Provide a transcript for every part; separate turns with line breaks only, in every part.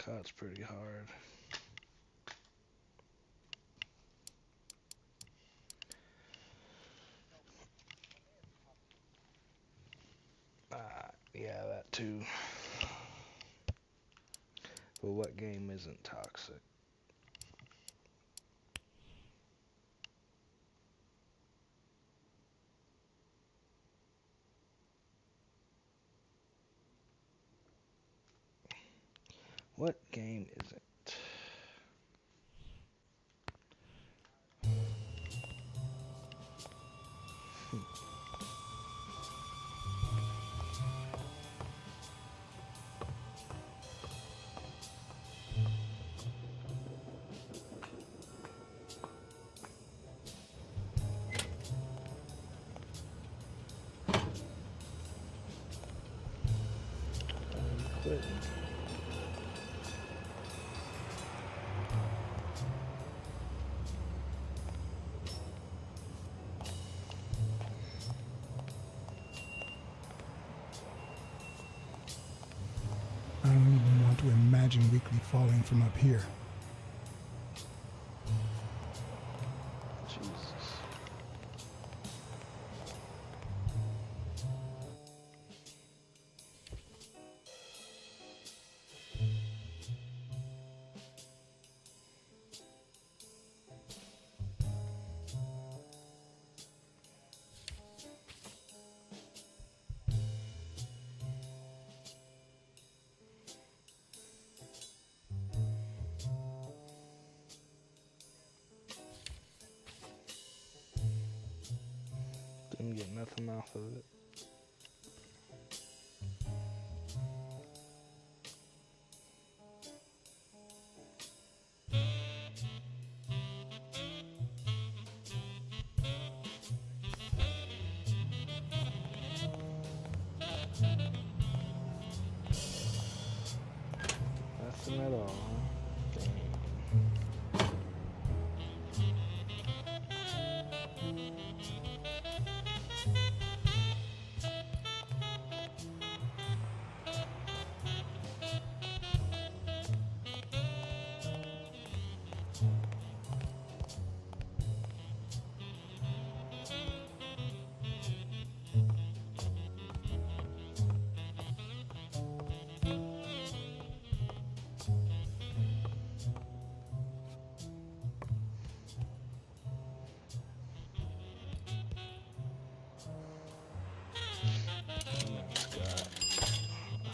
cut's pretty hard. Yeah, that too. But what game isn't toxic? What game isn't? Quitting.
I don't even want to imagine Weekly falling from up here.
Jesus. Didn't get nothing off of it. Nothing at all. Dang.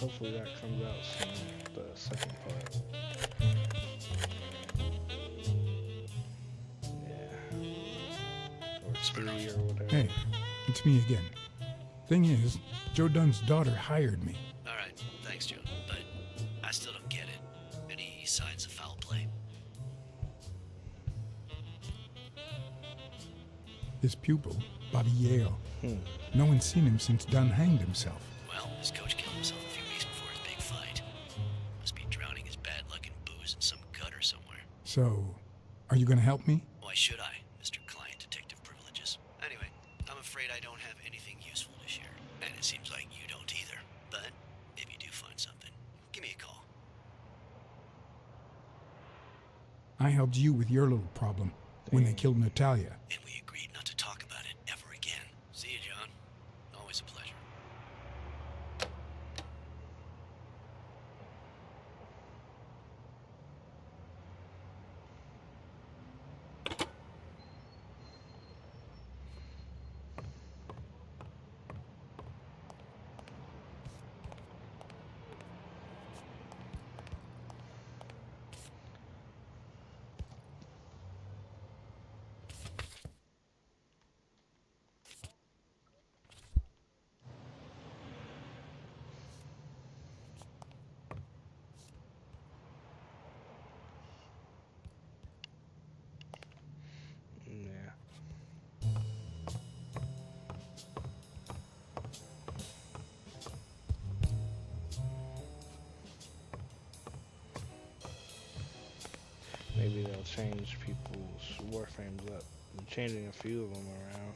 Hopefully that comes out soon, the second part. Yeah. Or 3 or whatever.
Hey, it's me again. Thing is, Joe Dunn's daughter hired me.
Alright, thanks, Joe. But I still don't get it. Any signs of foul play?
His pupil, Bobby Yale. No one's seen him since Dunn hanged himself.
Well, his coach killed himself a few weeks before his big fight. Must be drowning his bad luck in booze in some gutter somewhere.
So, are you gonna help me?
Why should I, Mr. Client Detective Privileges? Anyway, I'm afraid I don't have anything useful to share. And it seems like you don't either. But if you do find something, give me a call.
I helped you with your little problem when they killed Natalia.
And we agreed not to talk about it ever again. See you, John. Always a pleasure.
Yeah. Maybe they'll change people's warframes up. I'm changing a few of them around.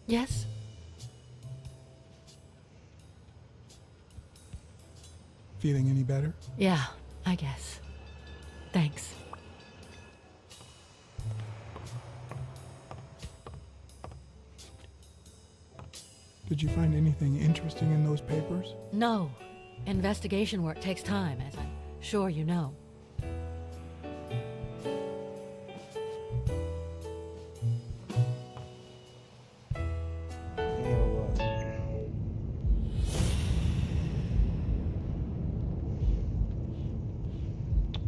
Yes?
Feeling any better?
Yeah, I guess. Thanks.
Did you find anything interesting in those papers?
No. Investigation work takes time, as I'm sure you know.
You know what?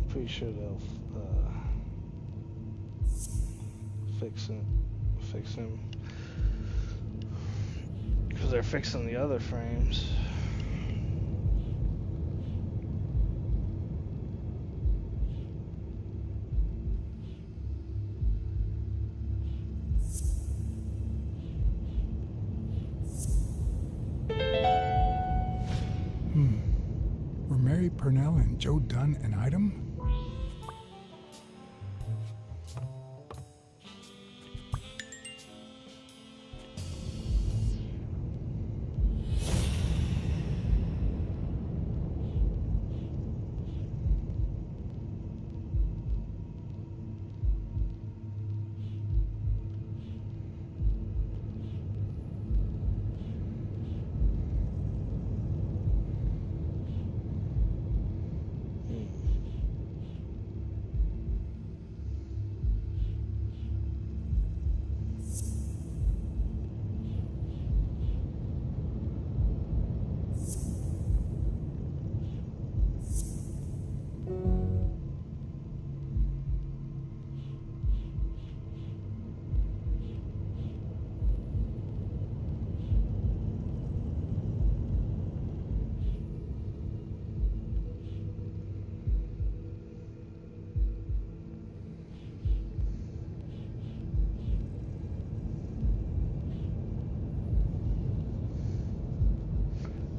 Pretty sure they'll fix him, because they're fixing the other frames.
Were Mary Purnell and Joe Dunn an item?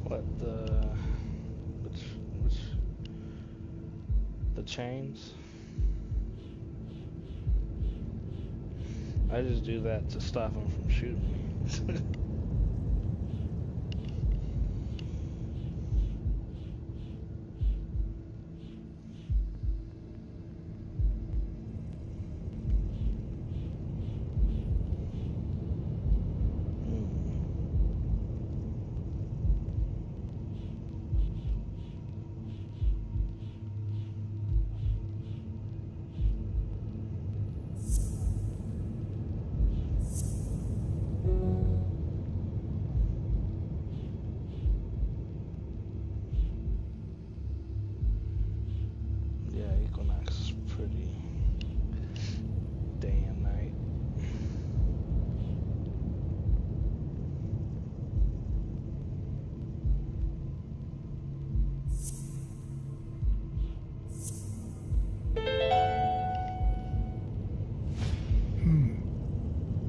What which the chains? I just do that to stop him from shooting me.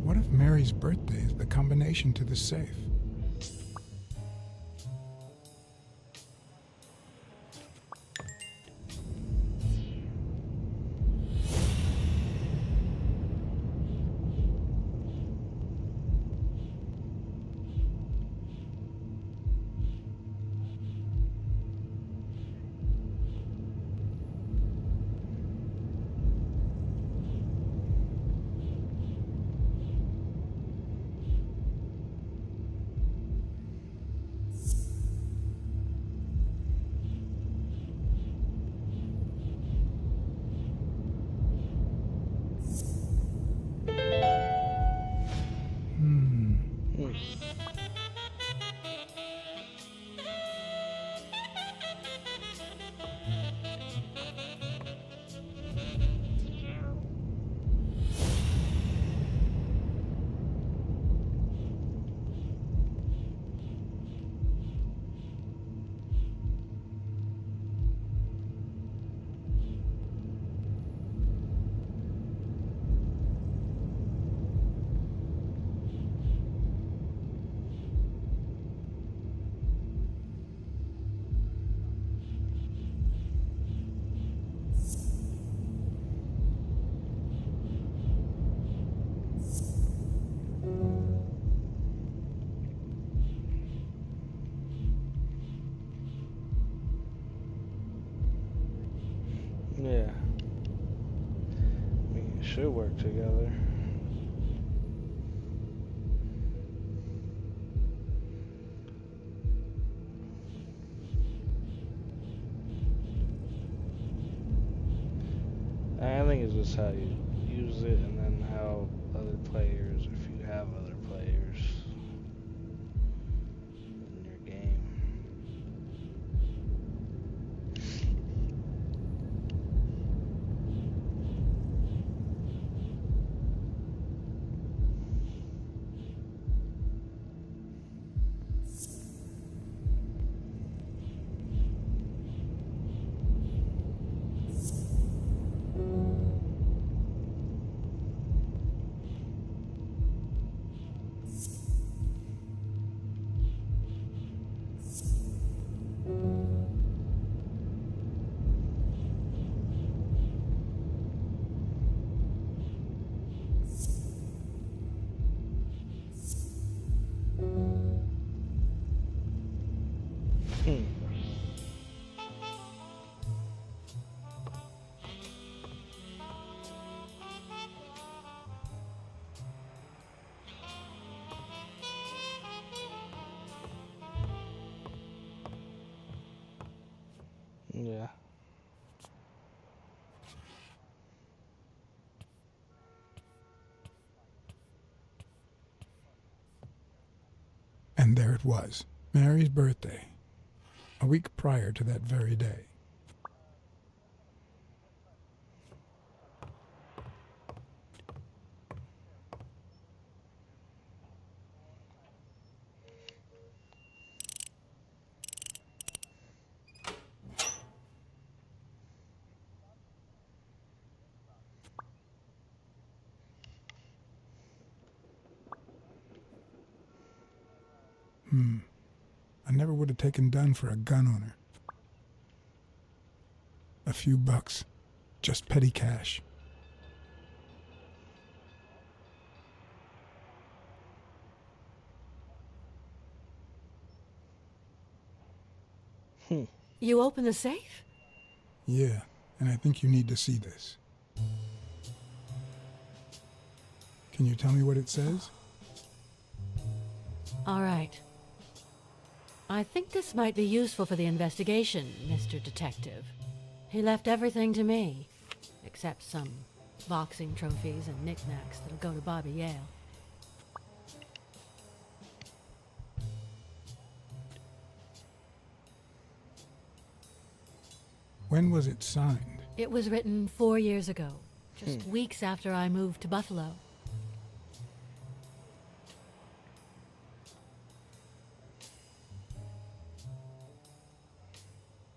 What if Mary's birthday is the combination to the safe?
should work together. I think it's just how you use it, and then how other players, if you have other players in your game. Yeah.
And there it was, Mary's birthday, a week prior to that very day. I never would have taken Dunn for a gun owner. A few bucks, just petty cash.
You open the safe?
Yeah, and I think you need to see this. Can you tell me what it says?
All right. I think this might be useful for the investigation, Mr. Detective. He left everything to me, except some boxing trophies and knickknacks that'll go to Bobby Yale.
When was it signed?
It was written 4 years ago, just weeks after I moved to Buffalo.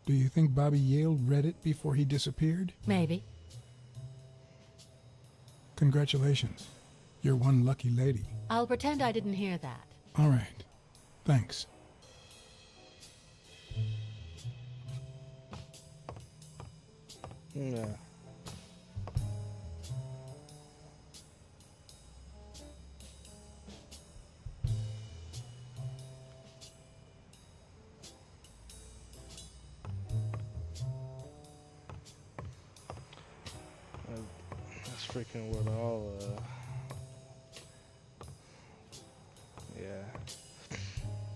Do you think Bobby Yale read it before he disappeared?
Maybe.
Congratulations. You're one lucky lady.
I'll pretend I didn't hear that.
All right. Thanks.
Yeah. That's freaking what all, yeah.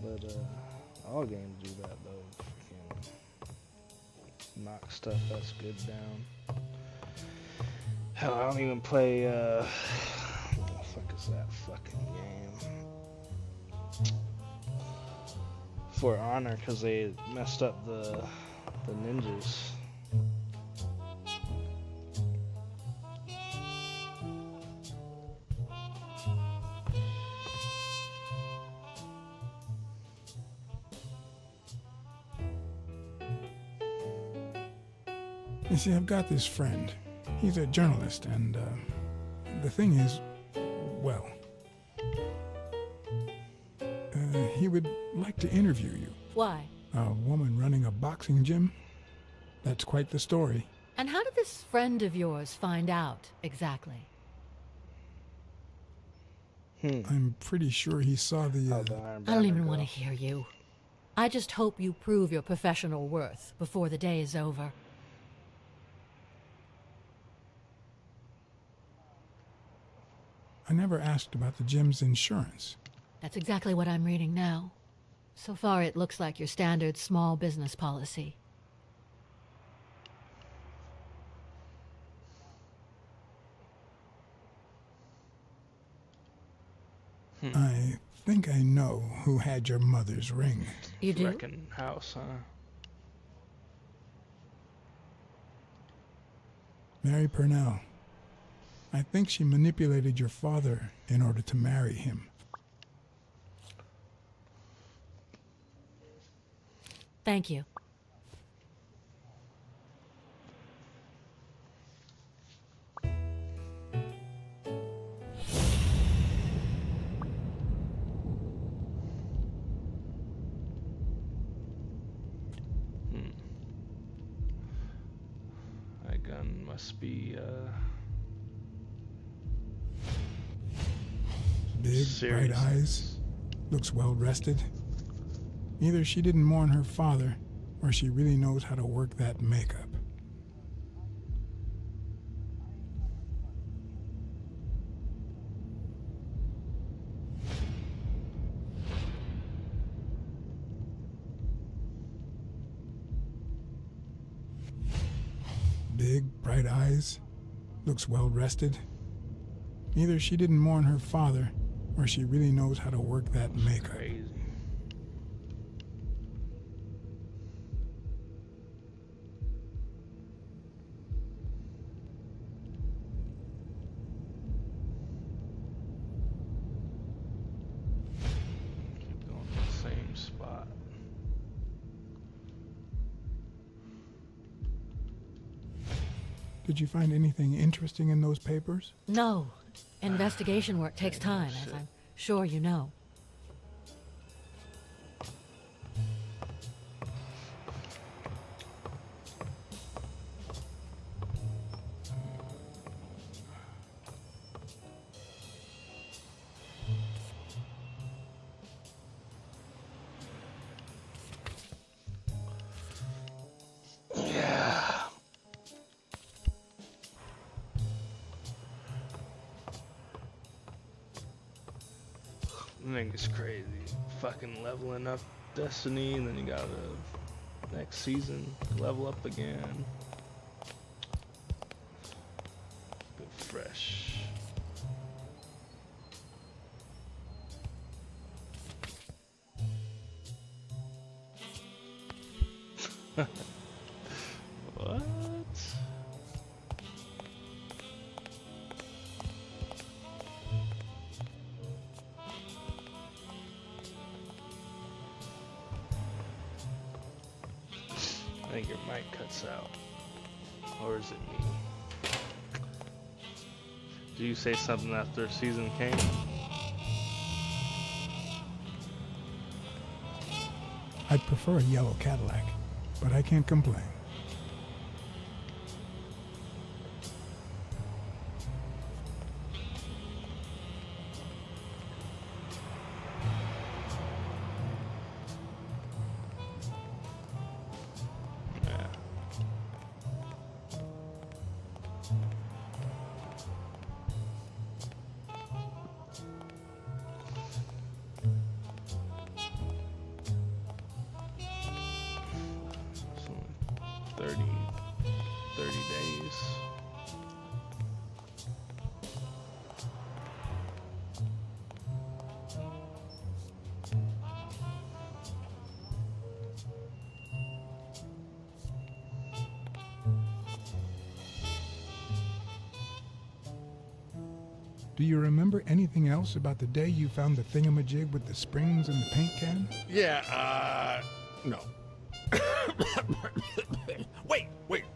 But, all games do that, though. Freaking knock stuff that's good down. Hell, I don't even play, what the fuck is that fucking game? For Honor, because they messed up the ninjas.
You see, I've got this friend. He's a journalist, and the thing is, well, he would like to interview you.
Why?
A woman running a boxing gym? That's quite the story.
And how did this friend of yours find out, exactly?
I'm pretty sure he saw the...
I don't even want to hear you. I just hope you prove your professional worth before the day is over.
I never asked about the gym's insurance.
That's exactly what I'm reading now. So far, it looks like your standard small business policy.
I think I know who had your mother's ring.
You do?
Wrecking house, huh?
Mary Purnell. I think she manipulated your father in order to marry him.
Thank you.
That gun must be,
Big, bright eyes. Looks well rested. Either she didn't mourn her father, or she really knows how to work that makeup. Big, bright eyes. Looks well rested. Either she didn't mourn her father, or she really knows how to work that makeup.
crazy. Keep going to the same spot.
Did you find anything interesting in those papers?
No. Investigation work takes time, as I'm sure you know.
Yeah. I think it's crazy. Fucking leveling up Destiny, and then you gotta next season level up again. Good fresh. What? I think your mic cuts out. Or is it me? Did you say something after season came?
I'd prefer a yellow Cadillac, but I can't complain.
Yeah. So 30 days.
Do you remember anything else about the day you found the thingamajig with the springs and the paint can?
Yeah, no. Wait,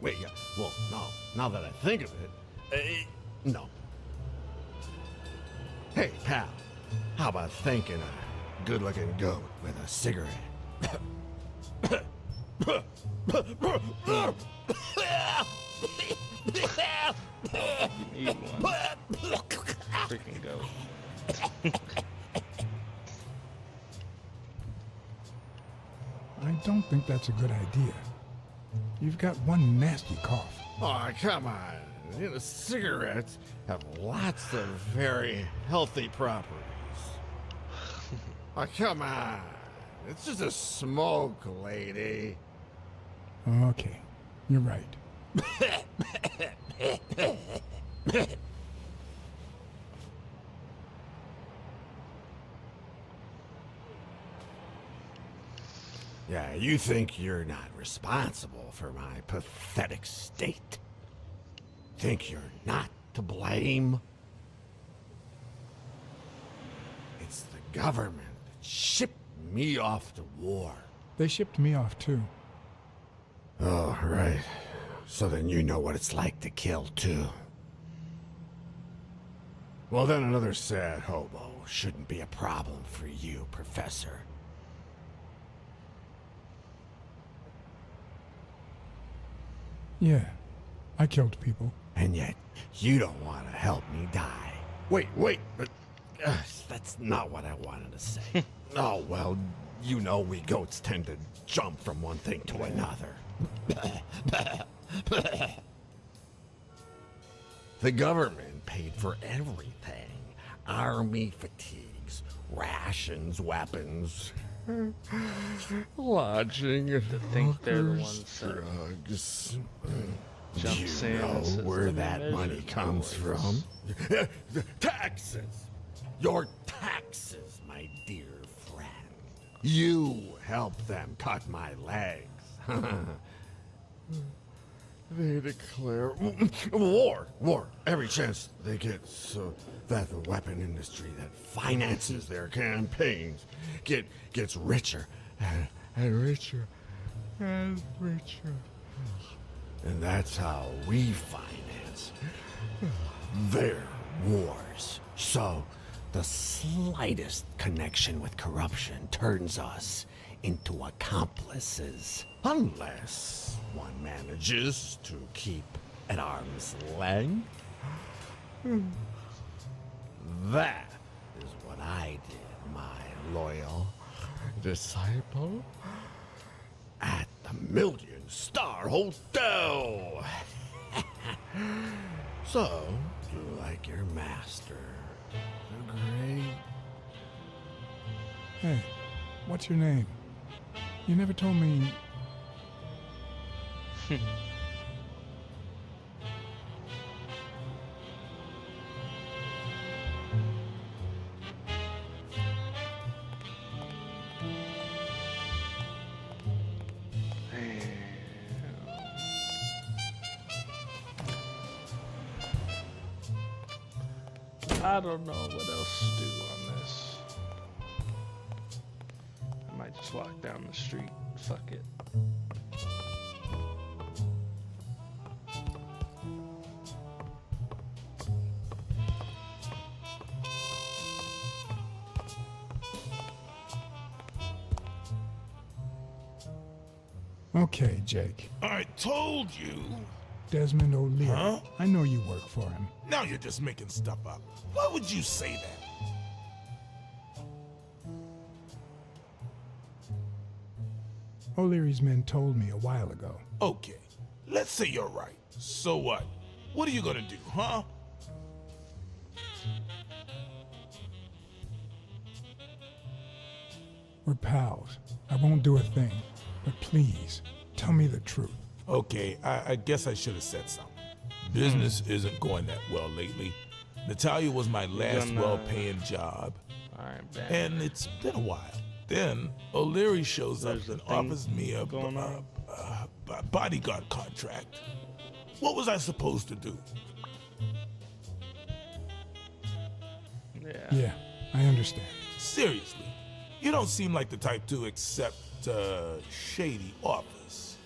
yeah. Well, no, now that I think of it, no. Hey, pal, how about thanking a good-looking goat with a cigarette?
Eat one. Freaking goat.
I don't think that's a good idea. You've got one nasty cough.
Oh, come on. You know, cigarettes have lots of very healthy properties. Oh, come on. It's just a smoke, lady.
Okay, you're right.
Yeah, you think you're not responsible for my pathetic state? Think you're not to blame? It's the government that shipped me off to war.
They shipped me off too.
Oh, right. So then you know what it's like to kill, too. Well, then another sad hobo shouldn't be a problem for you, Professor.
Yeah, I killed people.
And yet, you don't want to help me die. Wait, but that's not what I wanted to say. Oh, well, you know we goats tend to jump from one thing to another. The government paid for everything. Army fatigues, rations, weapons, lodging,
To think they're the ones that
drugs.
jumps
Do
in
you know
and says,
where
"Let me
that
measure
money
the
comes
boys."
from? Taxes! Your taxes, my dear friend. You helped them cut my legs. They declare war every chance they get, so that the weapon industry that finances their campaigns gets richer and richer and richer. And that's how we finance their wars. So the slightest connection with corruption turns us into accomplices. Unless one manages to keep at arm's length. That is what I did, my loyal disciple. At the Million-Star Hotel. So, do like your master, the great.
Hey, what's your name? You never told me.
I don't know what else to do on this. I might just walk down the street. Fuck it.
Okay, Jake.
I told you.
Desmond O'Leary.
Huh?
I know you work for him.
Now you're just making stuff up. Why would you say that?
O'Leary's men told me a while ago.
Okay, let's say you're right. So what? What are you gonna do, huh?
We're pals. I won't do a thing. But please, tell me the truth.
Okay, I guess I should have said something. Business isn't going that well lately. Natalia was my last
gonna-
well-paying job,
Alright, bad.
and it's been a while. Then O'Leary shows up
There's a
and
thing
offers me a
going on?
bodyguard contract. What was I supposed to do?
Yeah.
Yeah, I understand.
Seriously, you don't seem like the type to accept a shady office.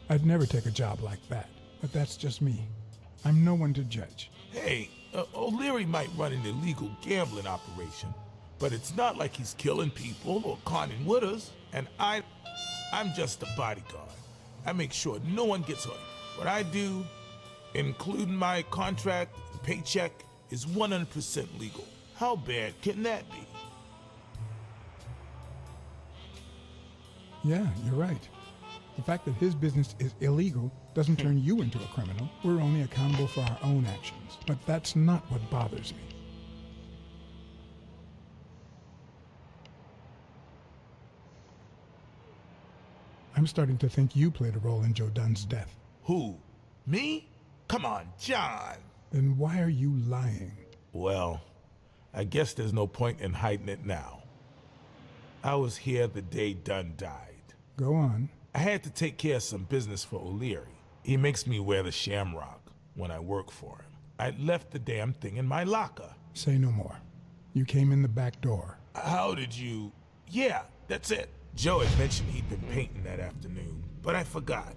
I'd never take a job like that, but that's just me. I'm no one to judge.
Hey, O'Leary might run an illegal gambling operation, but it's not like he's killing people or conning widows. And I'm just a bodyguard. I make sure no one gets hurt. What I do, including my contract and paycheck, is 100% legal. How bad can that be?
Yeah, you're right. The fact that his business is illegal doesn't turn you into a criminal. We're only accountable for our own actions. But that's not what bothers me. I'm starting to think you played a role in Joe Dunn's death.
Who? Me? Come on, John.
Then why are you lying?
Well, I guess there's no point in hiding it now. I was here the day Dunn died.
Go on.
I had to take care of some business for O'Leary. He makes me wear the shamrock when I work for him. I left the damn thing in my locker.
Say no more. You came in the back door.
How did you... Yeah, that's it. Joe had mentioned he'd been painting that afternoon, but I forgot.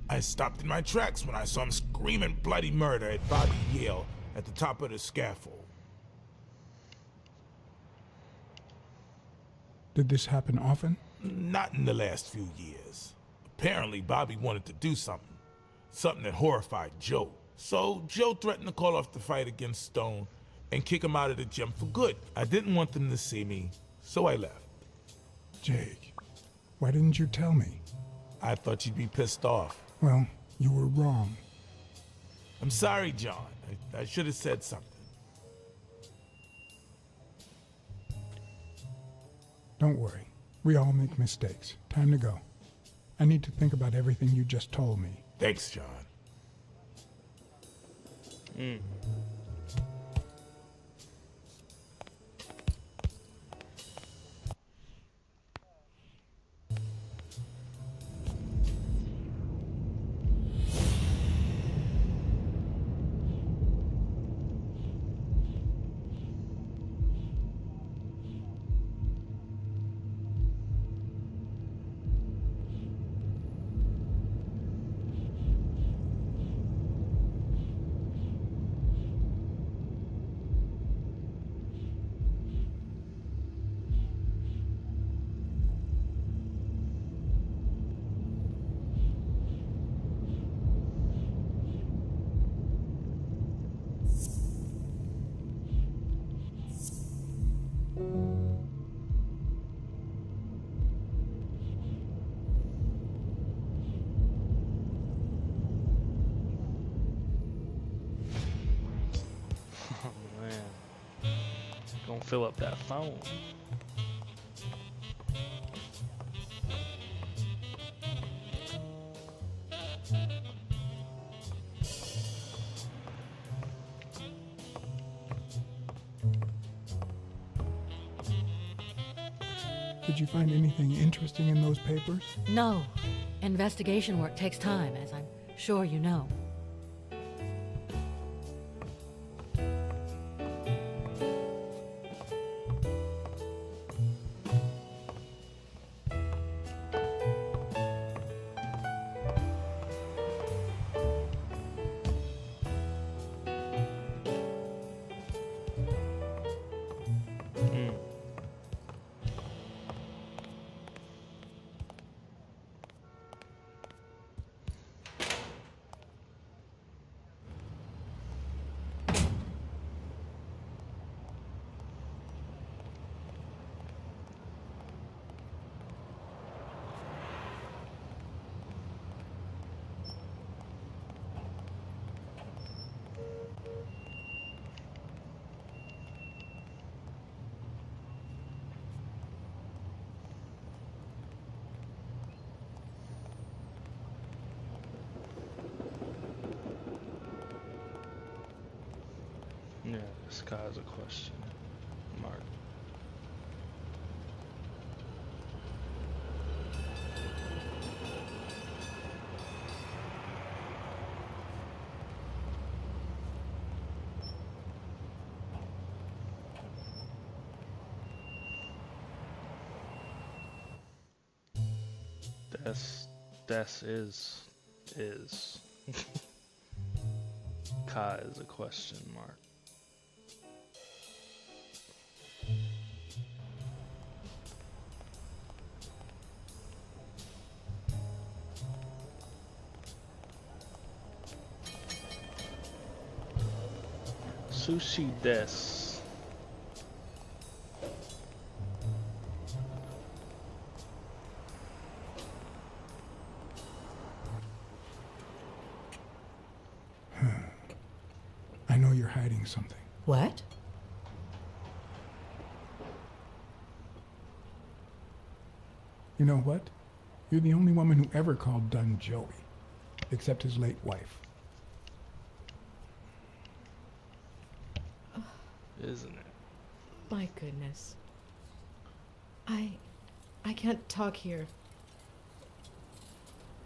I stopped in my tracks when I saw him screaming bloody murder at Bobby Yale at the top of the scaffold.
Did this happen often?
Not in the last few years. Apparently, Bobby wanted to do something. Something that horrified Joe. So, Joe threatened to call off the fight against Stone and kick him out of the gym for good. I didn't want them to see me, so I left.
Jake, why didn't you tell me?
I thought you'd be pissed off.
Well, you were wrong.
I'm sorry, John. I should have said something.
Don't worry. We all make mistakes. Time to go. I need to think about everything you just told me.
Thanks, John.
Gonna fill up that phone.
Did you find anything interesting in those papers?
No. Investigation work takes time, as I'm sure you know.
Yeah, this guy's a question mark. That's is. Kai is a question mark. Sushi des.
hiding something.
What?
You know what? You're the only woman who ever called Dunn Joey, except his late wife.
Isn't it?
My goodness. I can't talk here.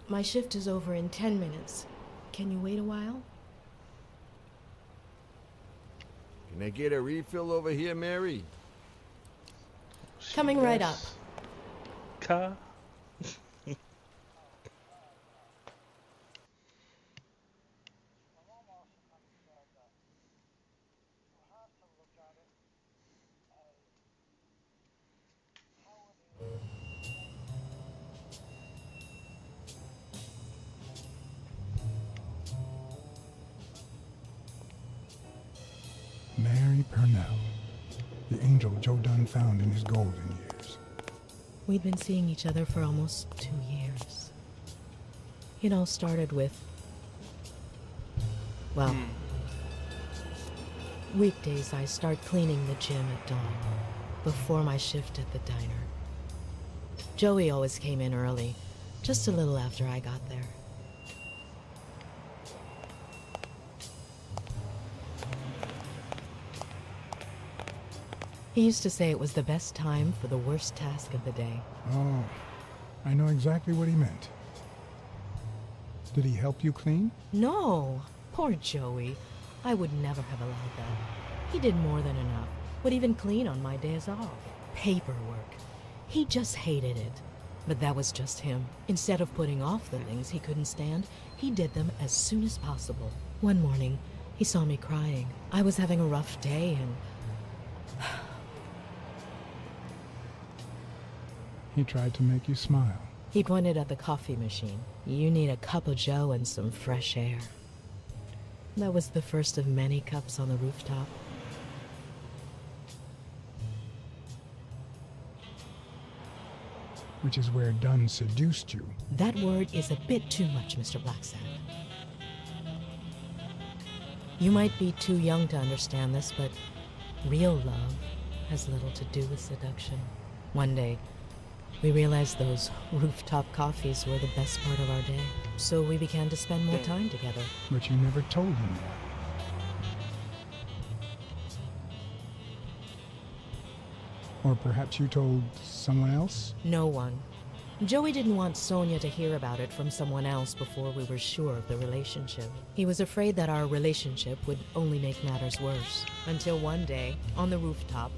My shift is over in 10 minutes. Can you wait a while?
Can I get a refill over here, Mary?
Coming right up.
Ka?
Mary Purnell, the angel Joe Dunn found in his golden years.
We'd been seeing each other for almost 2 years. It all started with, well, weekdays I start cleaning the gym at dawn, before my shift at the diner. Joey always came in early, just a little after I got there. He used to say it was the best time for the worst task of the day.
Oh, I know exactly what he meant. Did he help you clean?
No, poor Joey. I would never have allowed that. He did more than enough, would even clean on my days off. Paperwork. He just hated it. But that was just him. Instead of putting off the things he couldn't stand, he did them as soon as possible. One morning, he saw me crying. I was having a rough day and...
He tried to make you smile.
He pointed at the coffee machine. You need a cup of joe and some fresh air. That was the first of many cups on the rooftop.
Which is where Dunn seduced you.
That word is a bit too much, Mr. BlackSad. You might be too young to understand this, but real love has little to do with seduction. One day, we realized those rooftop coffees were the best part of our day, so we began to spend more time together.
But you never told him that. Or perhaps you told someone else?
No one. Joey didn't want Sonia to hear about it from someone else before we were sure of the relationship. He was afraid that our relationship would only make matters worse. Until one day, on the rooftop,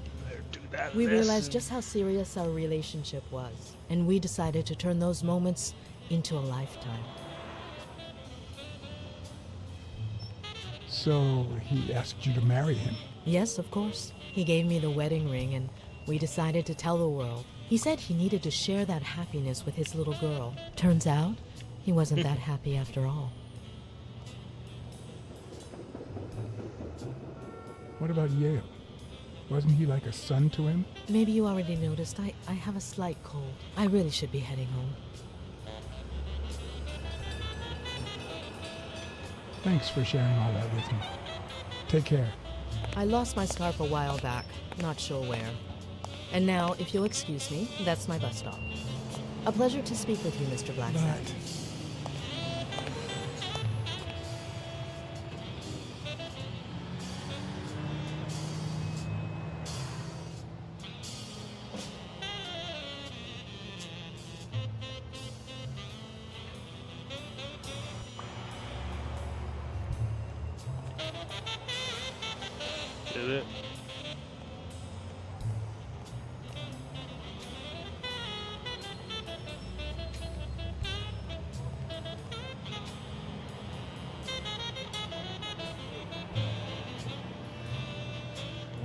we realized just how serious our relationship was, and we decided to turn those moments into a lifetime.
So he asked you to marry him?
Yes, of course. He gave me the wedding ring, and we decided to tell the world. He said he needed to share that happiness with his little girl. Turns out, he wasn't that happy after all.
What about Yale? Wasn't he like a son to him?
Maybe you already noticed, I have a slight cold. I really should be heading home.
Thanks for sharing all that with me. Take care.
I lost my scarf a while back, not sure where. And now, if you'll excuse me, that's my bus stop. A pleasure to speak with you, Mr. BlackSad.
Did it?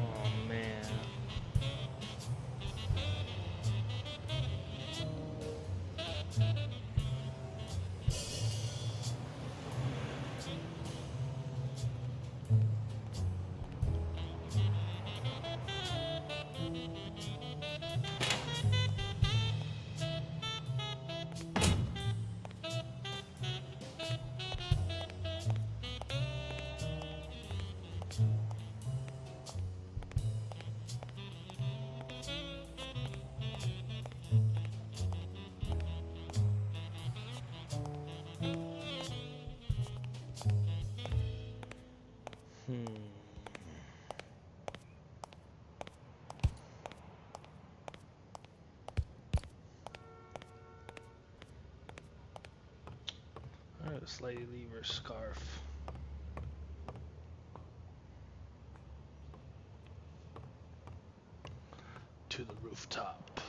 Oh man. Where did this lady leave her scarf? To the rooftop.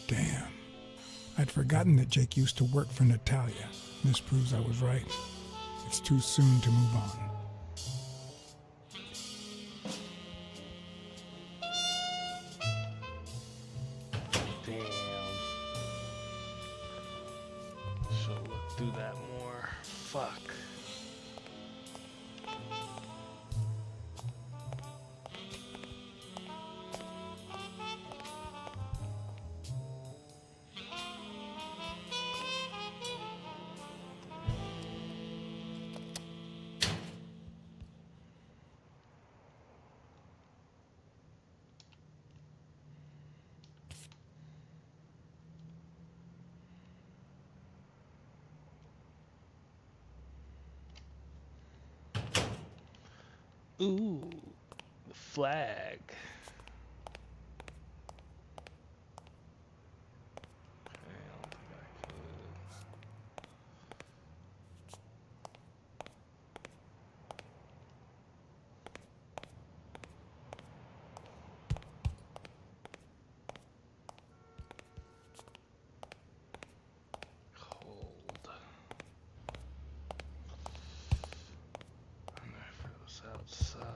Damn. I'd forgotten that Jake used to work for Natalia. This proves I was right. It's too soon to move on.
Damn. Should look through that more. Fuck. Ooh, the flag. Okay, I don't think I could. Cold. And if it was outside.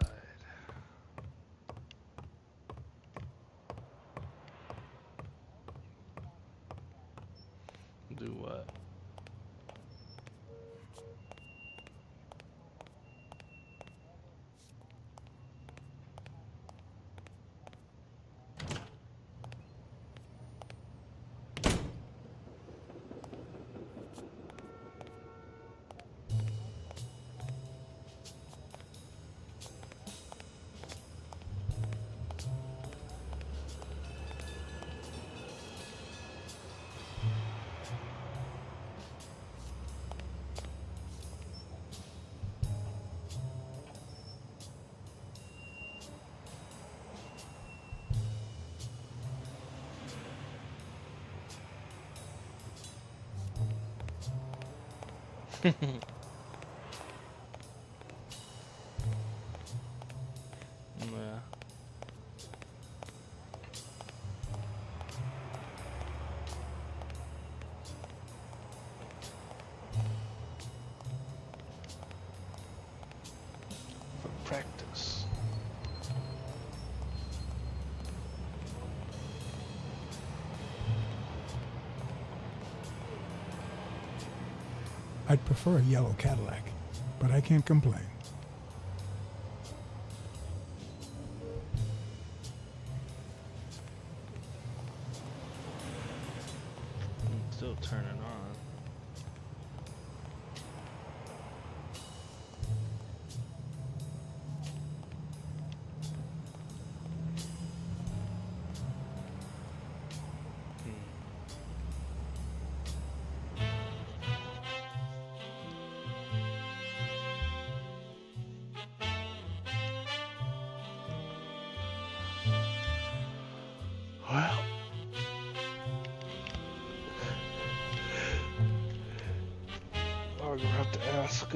Do what? Yeah. For practice.
I'd prefer a yellow Cadillac, but I can't complain.
Still turning on. Well, we're gonna have to ask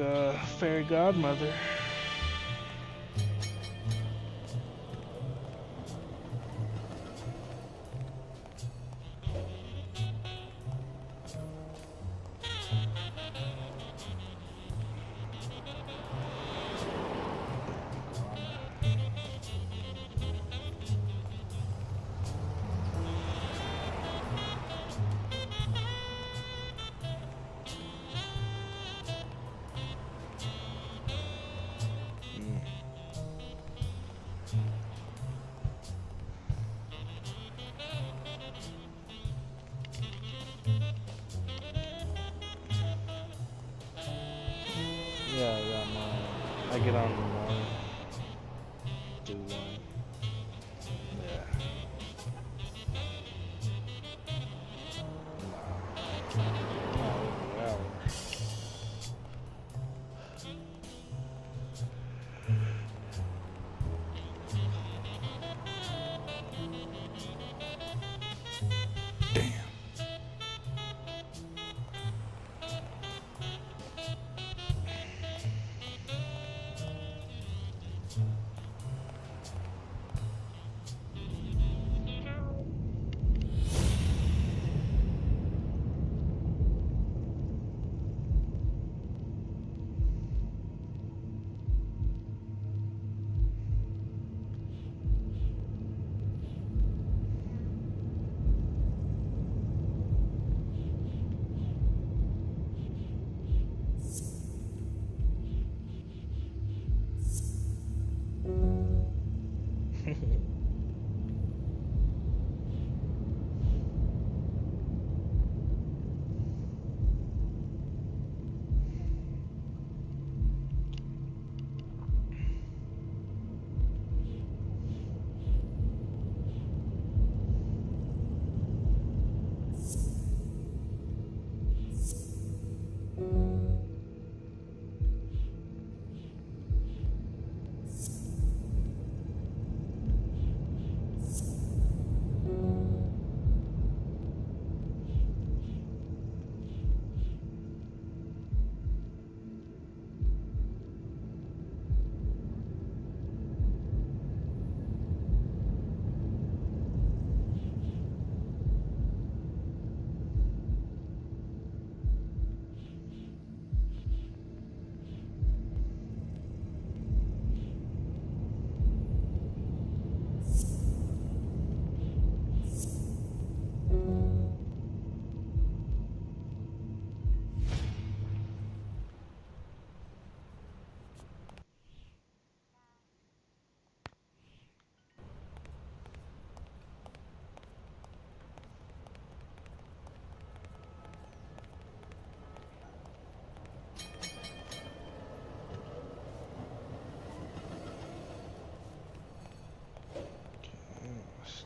Fairy Godmother. Yeah, I got mine. I get on tomorrow. Do one. Yeah. Oh, well.
Damn.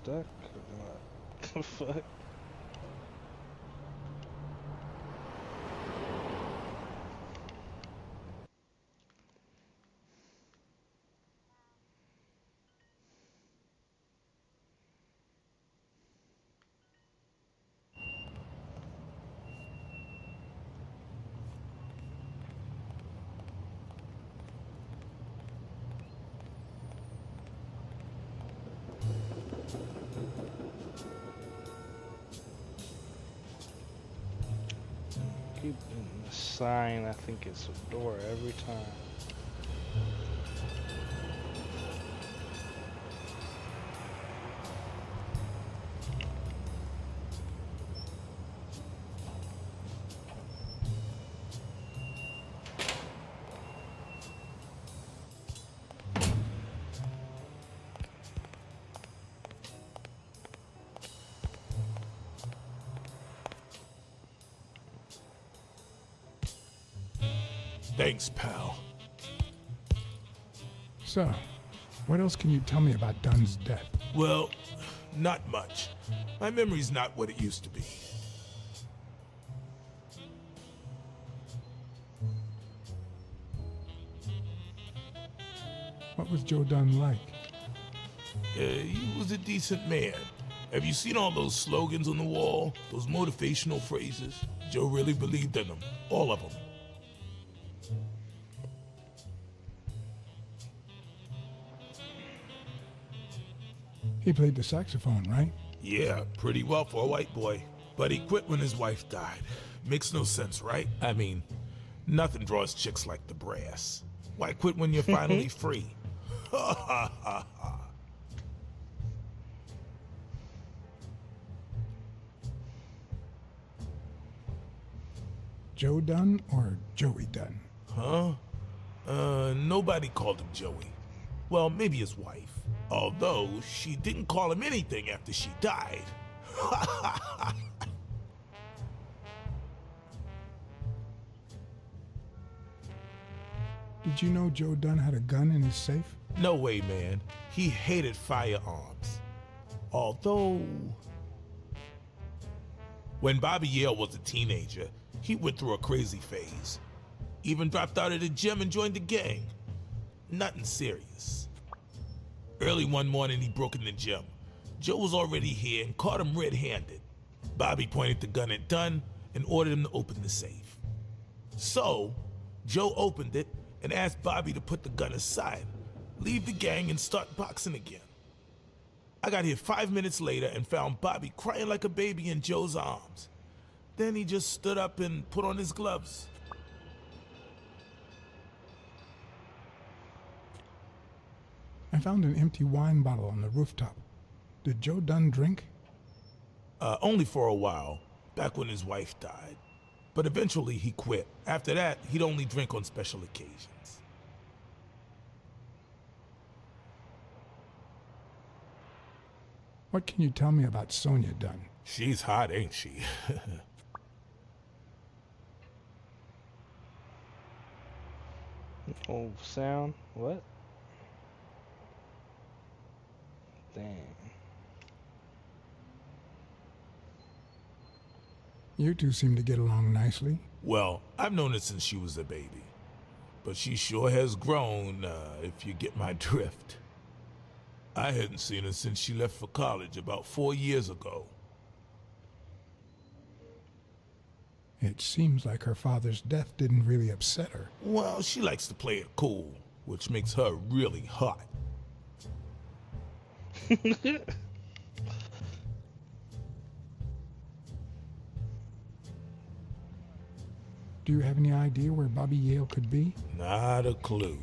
stuck or what? Fuck. Keep in the sign, I think it's a door every time.
Thanks, pal.
So, what else can you tell me about Dunn's death?
Well, not much. My memory's not what it used to be.
What was Joe Dunn like?
He was a decent man. Have you seen all those slogans on the wall? Those motivational phrases? Joe really believed in them. All of them.
He played the saxophone, right?
Yeah, pretty well for a white boy. But he quit when his wife died. Makes no sense, right? I mean, nothing draws chicks like the brass. Why quit when you're finally free? Ha ha ha ha.
Joe Dunn or Joey Dunn?
Huh? Nobody called him Joey. Well, maybe his wife. Although, she didn't call him anything after she died.
Did you know Joe Dunn had a gun in his safe?
No way, man. He hated firearms. Although... when Bobby Yale was a teenager, he went through a crazy phase. Even dropped out of the gym and joined the gang. Nothing serious. Early one morning, he broke in the gym. Joe was already here and caught him red-handed. Bobby pointed the gun at Dunn and ordered him to open the safe. So, Joe opened it and asked Bobby to put the gun aside, leave the gang and start boxing again. I got here 5 minutes later and found Bobby crying like a baby in Joe's arms. Then he just stood up and put on his gloves.
I found an empty wine bottle on the rooftop. Did Joe Dunn drink?
Only for a while, back when his wife died. But eventually he quit. After that, he'd only drink on special occasions.
What can you tell me about Sonia Dunn?
She's hot, ain't she?
Oh, sound? What? Dang.
You two seem to get along nicely.
Well, I've known her since she was a baby. But she sure has grown, if you get my drift. I hadn't seen her since she left for college about 4 years ago.
It seems like her father's death didn't really upset her.
Well, she likes to play it cool, which makes her really hot.
Do you have any idea where Bobby Yale could be?
Not a clue.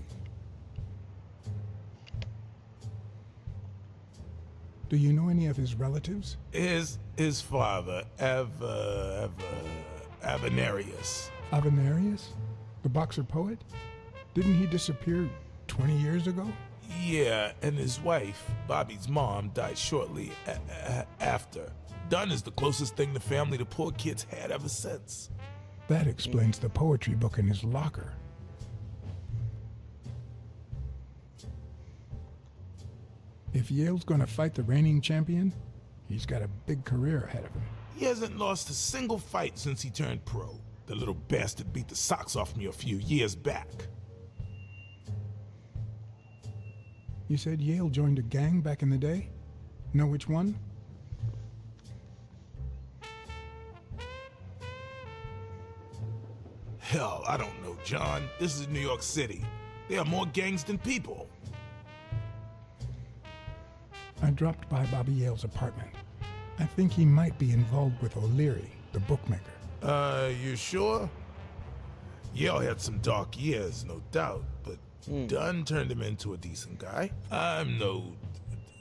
Do you know any of his relatives?
His father, Avenarius.
Avenarius? The boxer poet? Didn't he disappear 20 years ago?
Yeah, and his wife, Bobby's mom, died shortly after. Dunn is the closest thing the family the poor kids had ever since.
That explains the poetry book in his locker. If Yale's gonna fight the reigning champion, he's got a big career ahead of him.
He hasn't lost a single fight since he turned pro. The little bastard beat the socks off me a few years back.
You said Yale joined a gang back in the day? Know which one?
Hell, I don't know, John. This is New York City. There are more gangs than people.
I dropped by Bobby Yale's apartment. I think he might be involved with O'Leary, the bookmaker.
You sure? Yale had some dark years, no doubt, but Dunn turned him into a decent guy. I'm no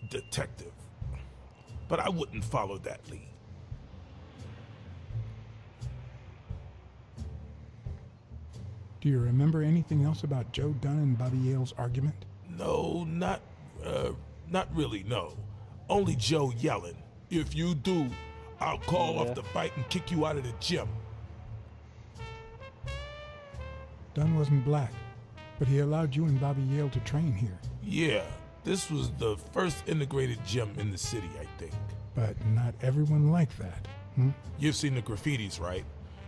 detective, but I wouldn't follow that lead.
Do you remember anything else about Joe Dunn and Bobby Yale's argument?
No, not really, no. Only Joe yelling. If you do, I'll call off the fight and kick you out of the gym.
Dunn wasn't black, but he allowed you and Bobby Yale to train here.
Yeah, this was the first integrated gym in the city, I think.
But not everyone liked that, hmm?
You've seen the graffitis, right?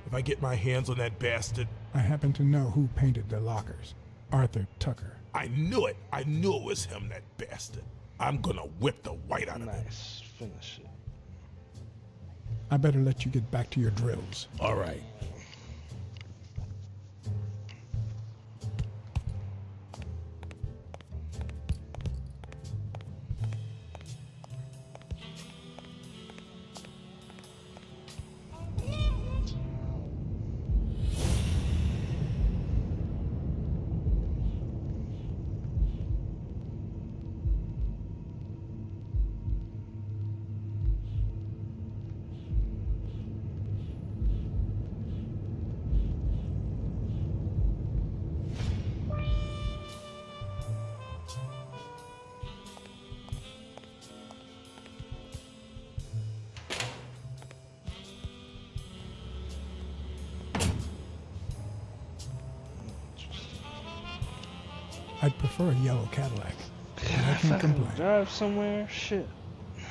If I get my hands on that bastard...
I happen to know who painted the lockers. Arthur Tucker.
I knew it. I knew it was him, that bastard. I'm gonna whip the white out of him.
Nice. Finish it.
I better let you get back to your drills.
All right.
I'd prefer a yellow Cadillac. But I
If I
can't
can
complain.
drive somewhere, shit. I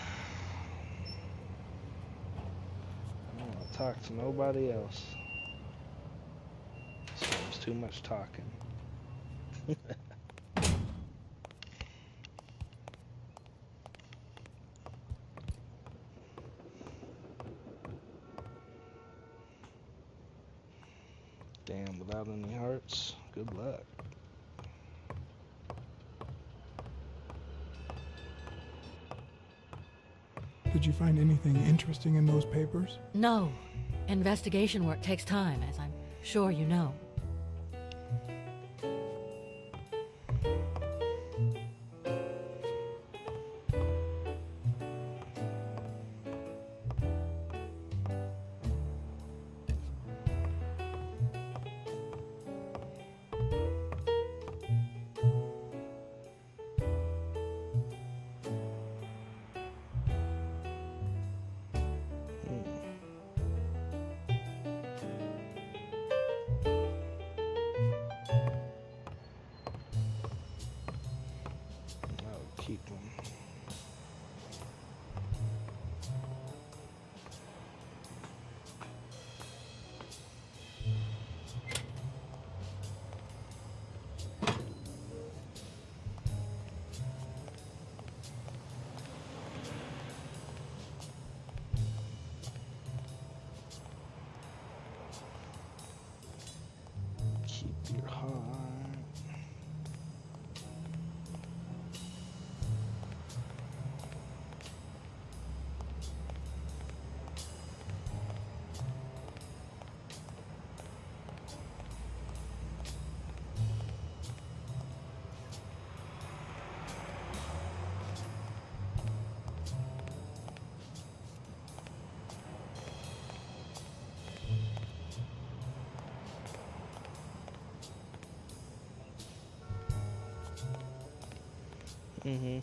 don't want to talk to nobody else. So there's too much talking. Damn, without any hearts, good luck.
Did you find anything interesting in those papers?
No. Investigation work takes time, as I'm sure you know. I'll keep them. Keep your heart. Mm-hmm.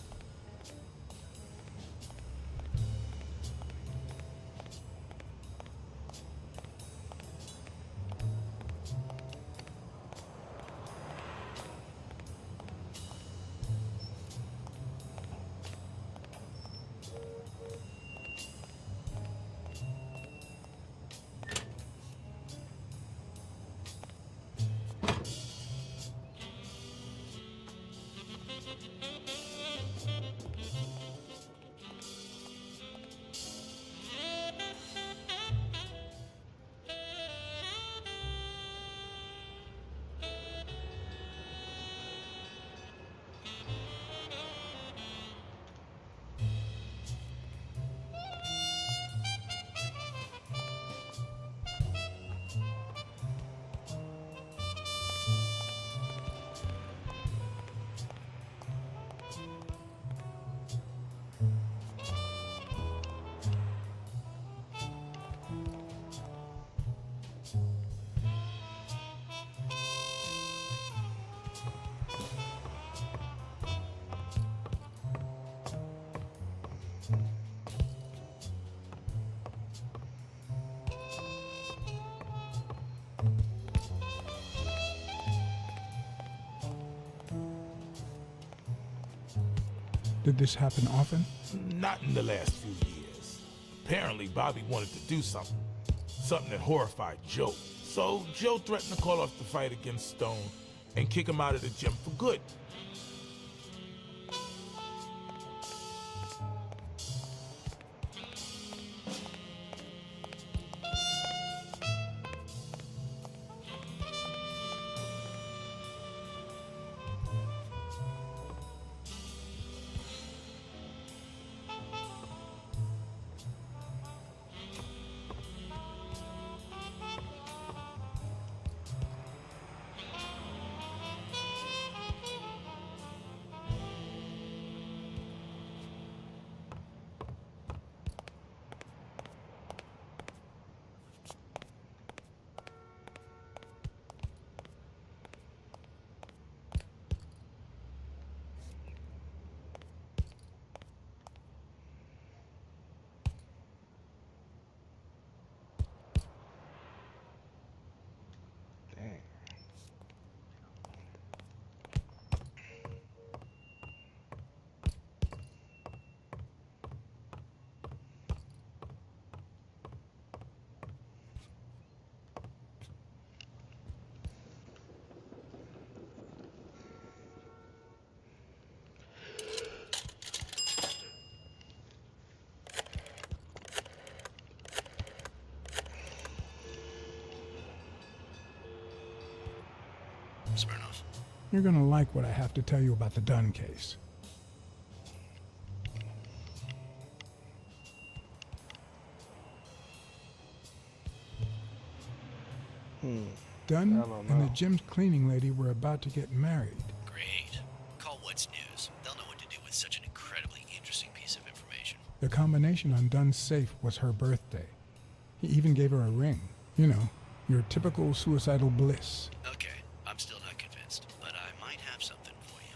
Did this happen often?
Not in the last few years. Apparently, Bobby wanted to do something. Something that horrified Joe. So Joe threatened to call off the fight against Stone and kick him out of the gym for good.
Dang.
Smirnoff.
You're gonna like what I have to tell you about the Dunn case. Dunn
I don't
and the
know.
gym's cleaning lady were about to get married.
Great. Call What's News. They'll know what to do with such an incredibly interesting piece of information.
The combination on Dunn's safe was her birthday. He even gave her a ring. You know, your typical suicidal bliss.
Okay, I'm still not convinced, but I might have something for you.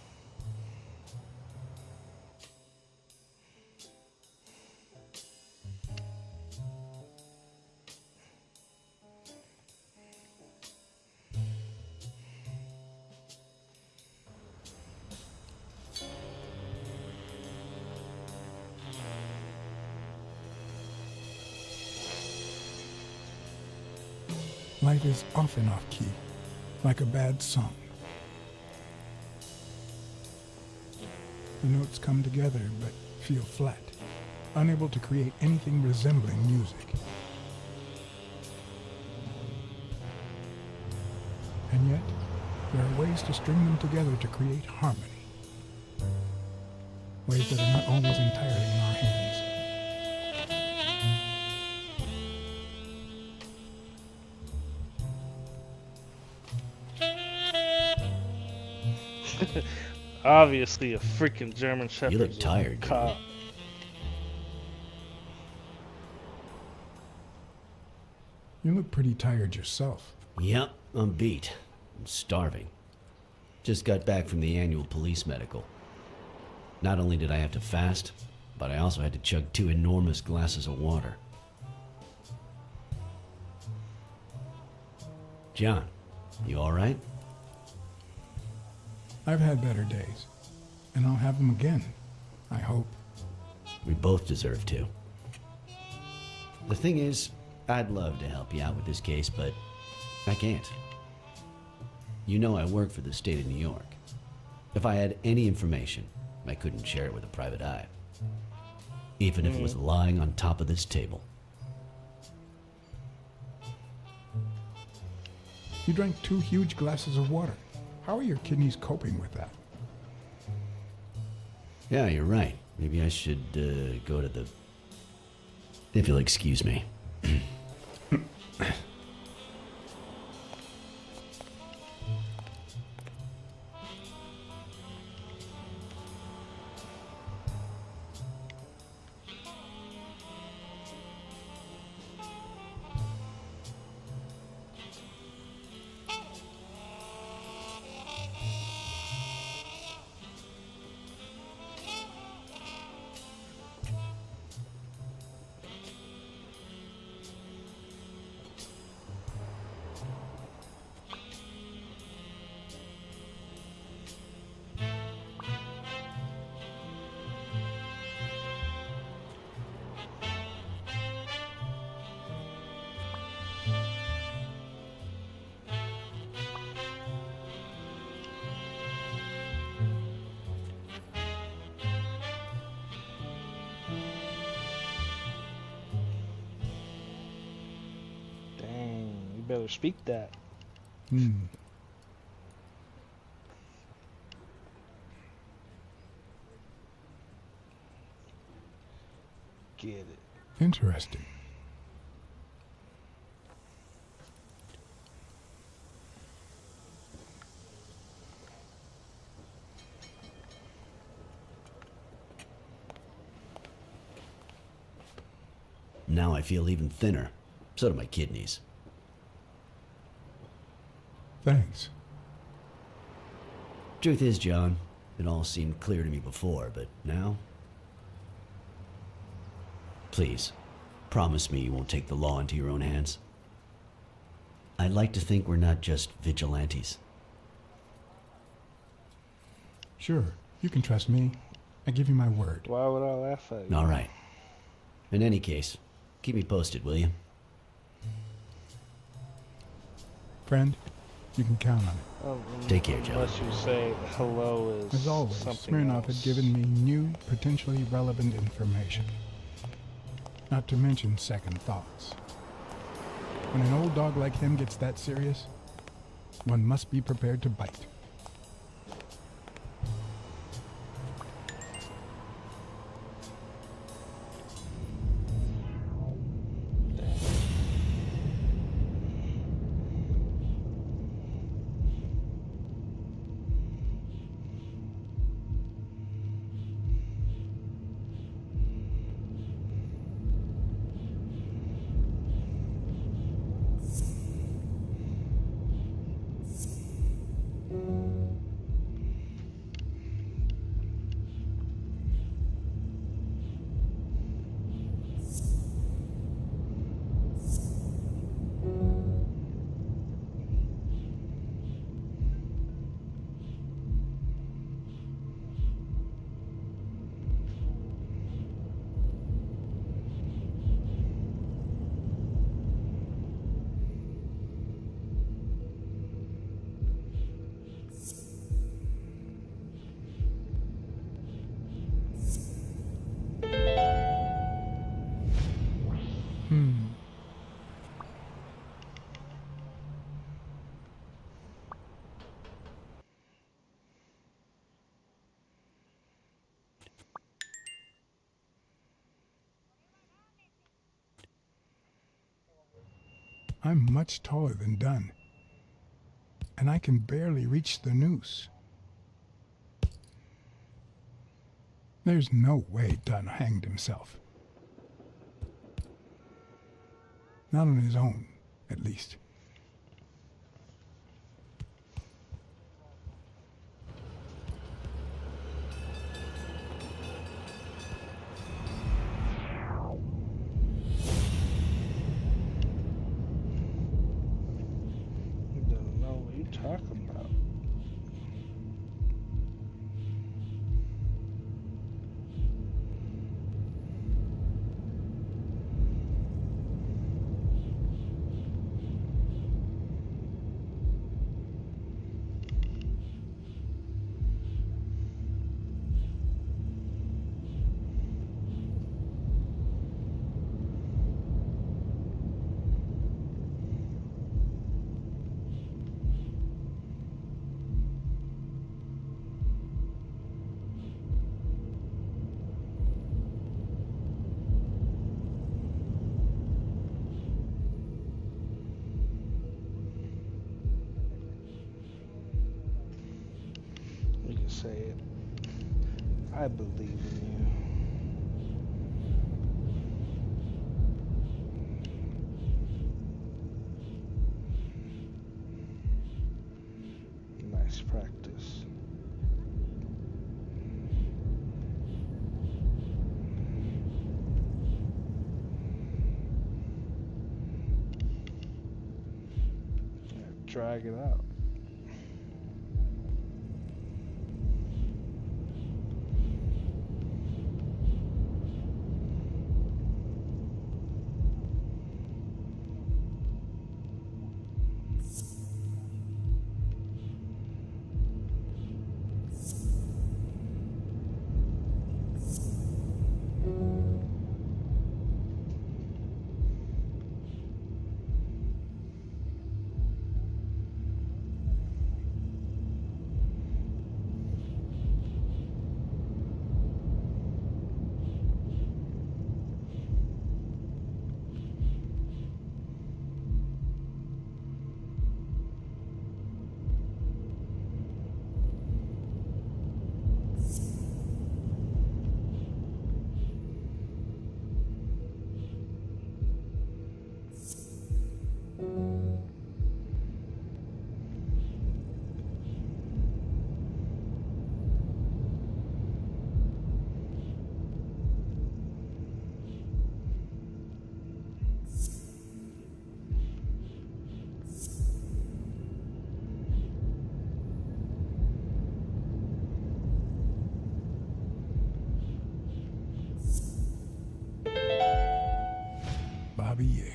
Life is off and off key, like a bad song. The notes come together but feel flat, unable to create anything resembling music. And yet, there are ways to string them together to create harmony. Ways that are not always entirely in our hands.
Obviously, a freaking German Shepherd.
You look tired, dude.
Cop.
You look pretty tired yourself.
Yep, I'm beat. I'm starving. Just got back from the annual police medical. Not only did I have to fast, but I also had to chug 2 enormous glasses of water. John, you alright?
I've had better days, and I'll have them again, I hope.
We both deserve to. The thing is, I'd love to help you out with this case, but I can't. You know I work for the state of New York. If I had any information, I couldn't share it with a private eye. Even if it was lying on top of this table.
You drank 2 huge glasses of water. How are your kidneys coping with that?
Yeah, you're right. Maybe I should go to the... If you'll excuse me.
better speak that. Get it.
Interesting.
Now I feel even thinner. So do my kidneys.
Thanks.
Truth is, John, it all seemed clear to me before, but now... Please, promise me you won't take the law into your own hands. I'd like to think we're not just vigilantes.
Sure, you can trust me. I give you my word.
Why would I laugh at you?
All right. In any case, keep me posted, will you?
Friend, you can count on it.
Take care, John.
Unless you say hello is
As always,
something
Smirnoff
else.
had given me new, potentially relevant information. Not to mention second thoughts. When an old dog like him gets that serious, one must be prepared to bite. I'm much taller than Dunn, and I can barely reach the noose. There's no way Dunn hanged himself. Not on his own, at least.
Don't know what you're talking about. You can say it. I believe in you. Nice practice. Yeah, drag it out.
be you.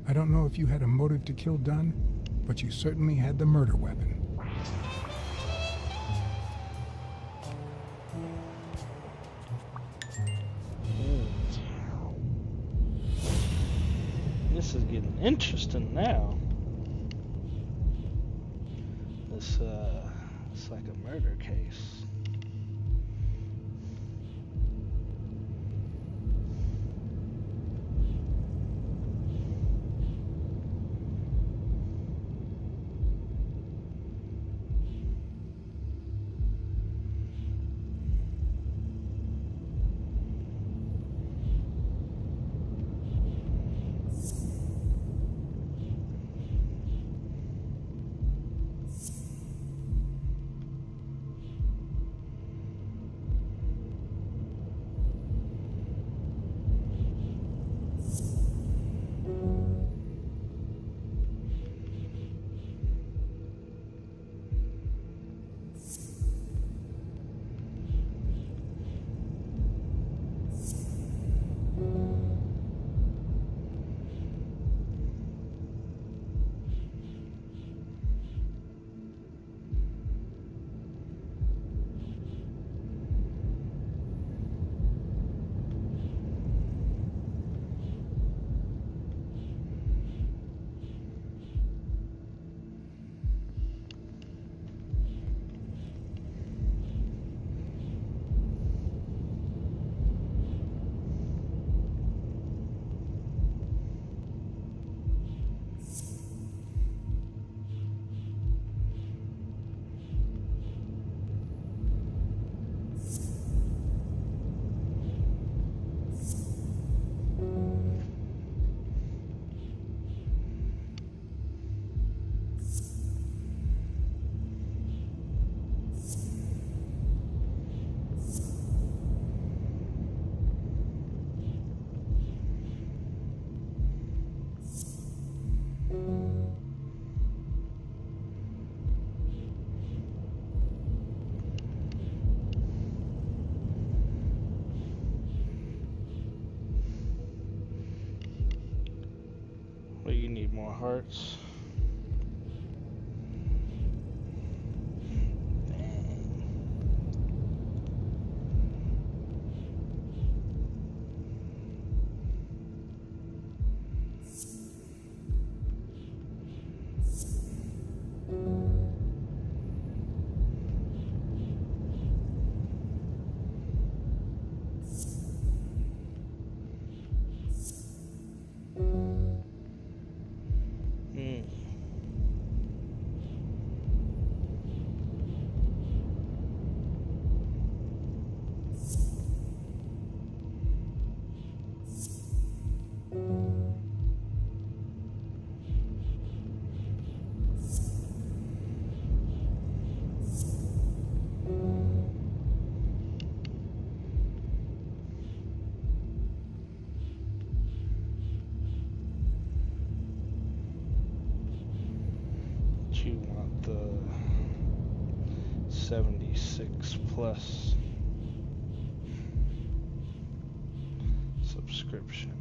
I don't know if you had a motive to kill Dunn, but you certainly had the murder weapon.
This is getting interesting now. It's like a murder case. Well, you need more hearts. You want the 76 plus subscription.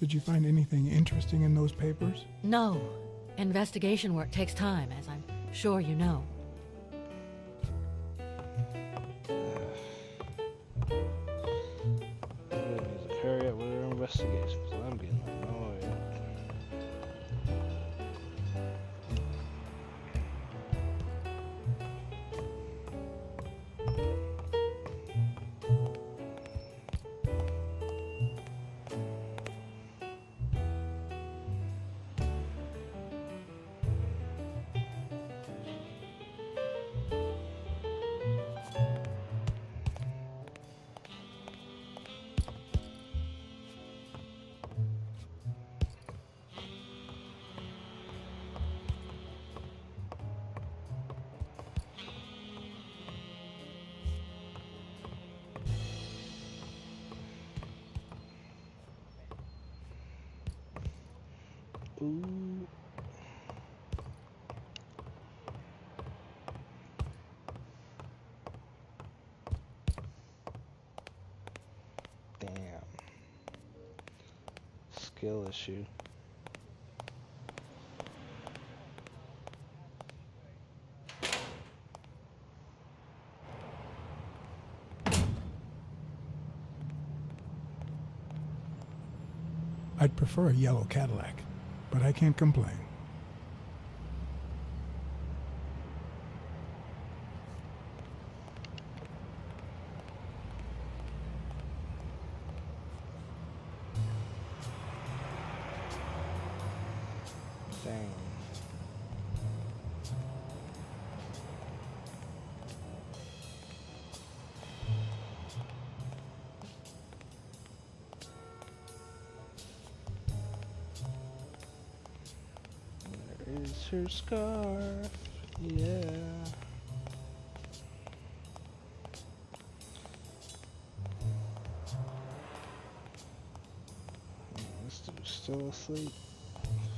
Did you find anything interesting in those papers?
No. Investigation work takes time, as I'm sure you know.
Everybody needs to hurry up with their investigations. I'm getting annoyed. Ooh. Damn. Skill issue.
I'd prefer a yellow Cadillac, but I can't complain.
Dang. Where is her scarf? Yeah. This dude's still asleep.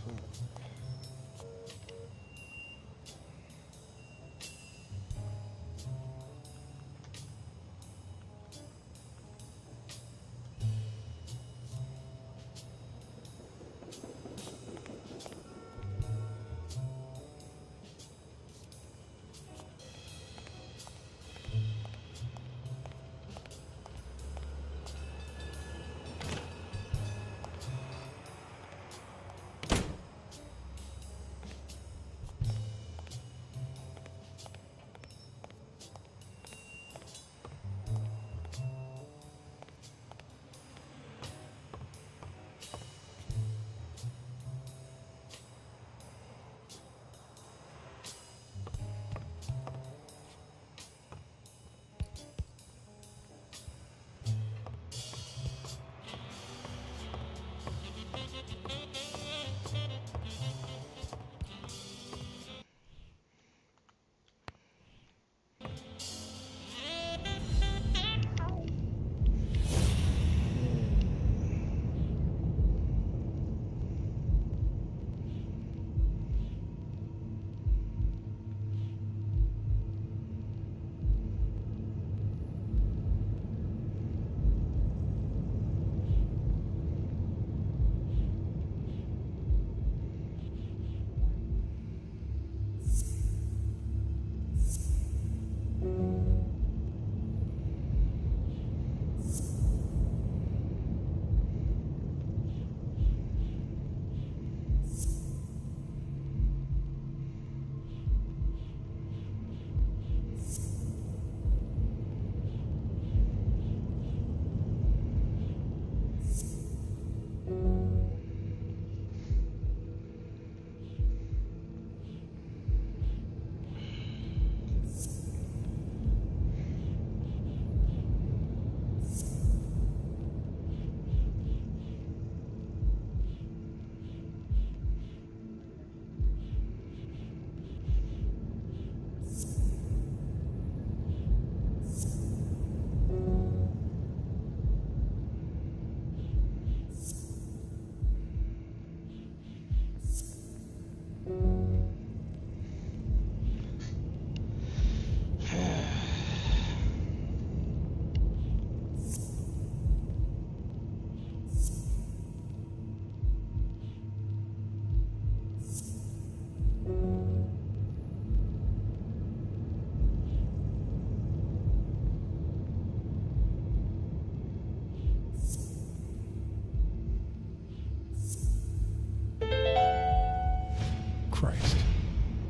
Fuck.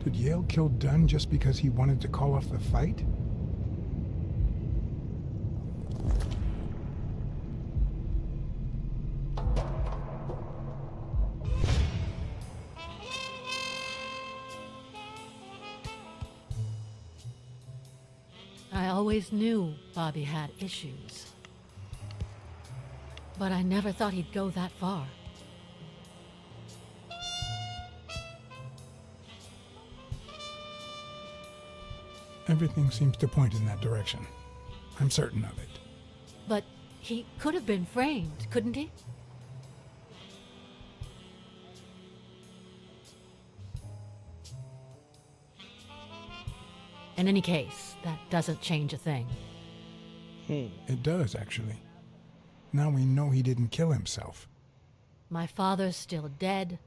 Did Yale kill Dunn just because he wanted to call off the fight?
I always knew Bobby had issues. But I never thought he'd go that far.
Everything seems to point in that direction. I'm certain of it.
But he could have been framed, couldn't he? In any case, that doesn't change a thing.
It does, actually. Now we know he didn't kill himself.
My father's still dead,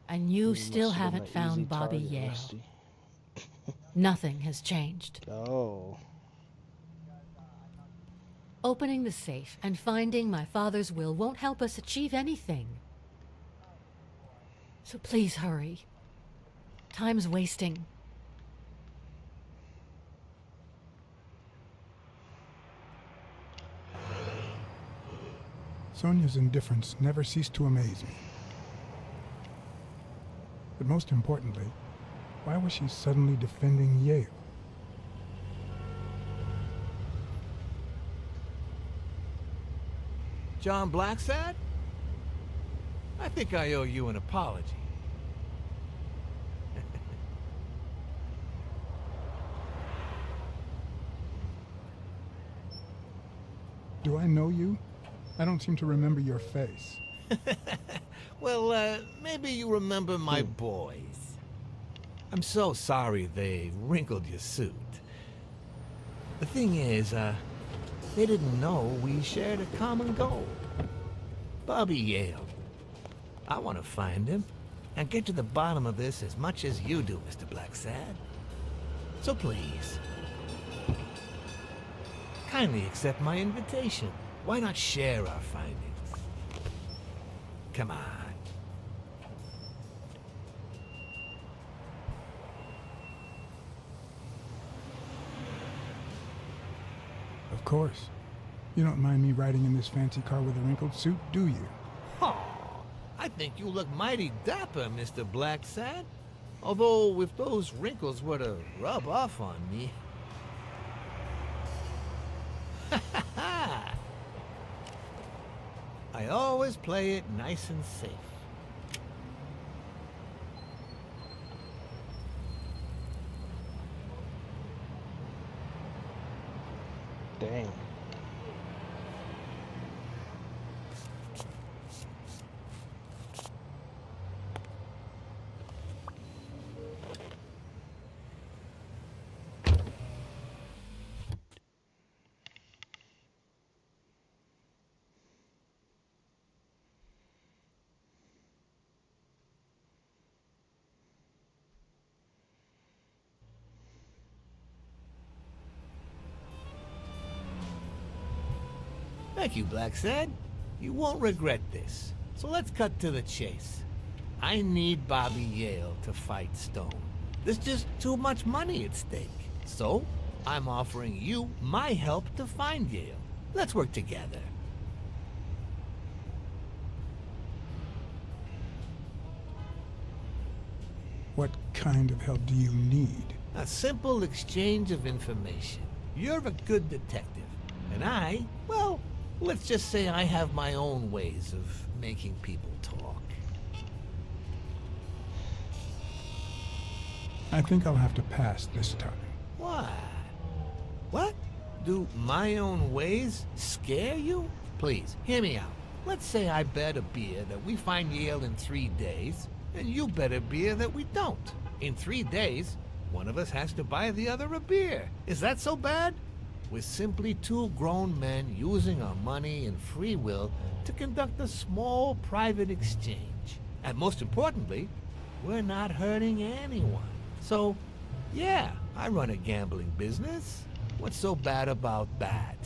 and you still
Must have been
haven't
an
found
easy
Bobby
target,
Yale.
Rusty.
Nothing has changed.
Oh.
Opening the safe and finding my father's will won't help us achieve anything. So please hurry. Time's wasting.
Sonia's indifference never ceased to amaze me. But most importantly, why was she suddenly defending Yale?
John BlackSad? I think I owe you an apology.
Do I know you? I don't seem to remember your face.
Well, maybe you remember my boys. I'm so sorry they wrinkled your suit. The thing is, they didn't know we shared a common goal. Bobby Yale. I want to find him and get to the bottom of this as much as you do, Mr. BlackSad. So please, kindly accept my invitation. Why not share our findings? Come on.
Of course. You don't mind me riding in this fancy car with a wrinkled suit, do you?
Oh, I think you look mighty dapper, Mr. BlackSad. Although, if those wrinkles were to rub off on me... I always play it nice and safe.
Dang.
Thank you, BlackSad. You won't regret this. So let's cut to the chase. I need Bobby Yale to fight Stone. There's just too much money at stake. So, I'm offering you my help to find Yale. Let's work together.
What kind of help do you need?
A simple exchange of information. You're a good detective. And I, well, let's just say I have my own ways of making people talk.
I think I'll have to pass this time.
Why? What? Do my own ways scare you? Please, hear me out. Let's say I bet a beer that we find Yale in 3 days, and you bet a beer that we don't. In 3 days, one of us has to buy the other a beer. Is that so bad? We're simply two grown men using our money and free will to conduct a small private exchange. And most importantly, we're not hurting anyone. So, yeah, I run a gambling business. What's so bad about that?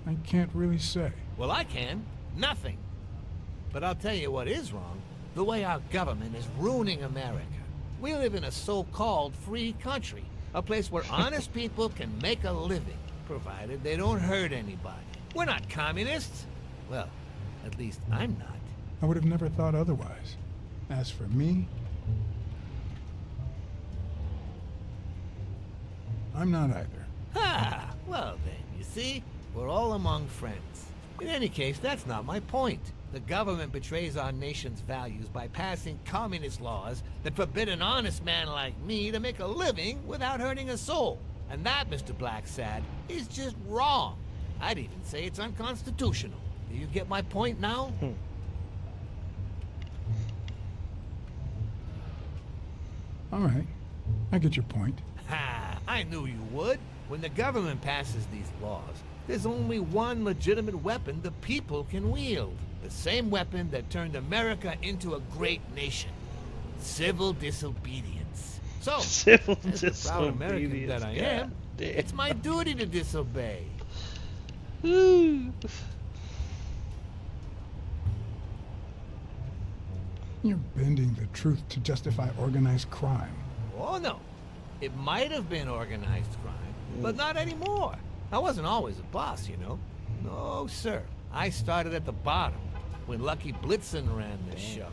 I can't really say.
Well, I can. Nothing. But I'll tell you what is wrong. The way our government is ruining America. We live in a so-called free country. A place where honest people can make a living, provided they don't hurt anybody. We're not communists. Well, at least I'm not.
I would have never thought otherwise. As for me, I'm not either.
Ha! Well then, you see, we're all among friends. In any case, that's not my point. The government betrays our nation's values by passing communist laws that forbid an honest man like me to make a living without hurting a soul. And that, Mr. BlackSad, is just wrong. I'd even say it's unconstitutional. Do you get my point now?
All right, I get your point.
Ha! I knew you would. When the government passes these laws, there's only one legitimate weapon the people can wield. The same weapon that turned America into a great nation. Civil disobedience. So,
Civil
as the proud American
disobedience,
that I
God
am,
damn.
it's my duty to disobey.
Ooh.
You're bending the truth to justify organized crime.
Oh no, it might have been organized crime, but not anymore. I wasn't always a boss, you know. No, sir. I started at the bottom, when Lucky Blitzen ran the show.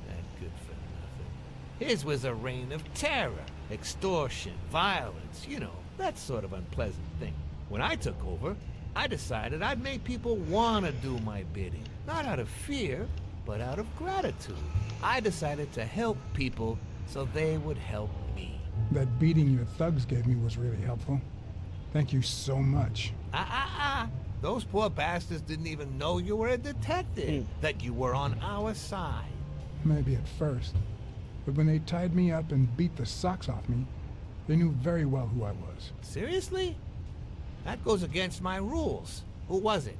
That good for nothing. His was a reign of terror, extortion, violence, you know, that sort of unpleasant thing. When I took over, I decided I'd make people want to do my bidding. Not out of fear, but out of gratitude. I decided to help people so they would help me.
That beating your thugs gave me was really helpful. Thank you so much.
Those poor bastards didn't even know you were a detective, that you were on our side.
Maybe at first. But when they tied me up and beat the socks off me, they knew very well who I was.
Seriously? That goes against my rules. Who was it?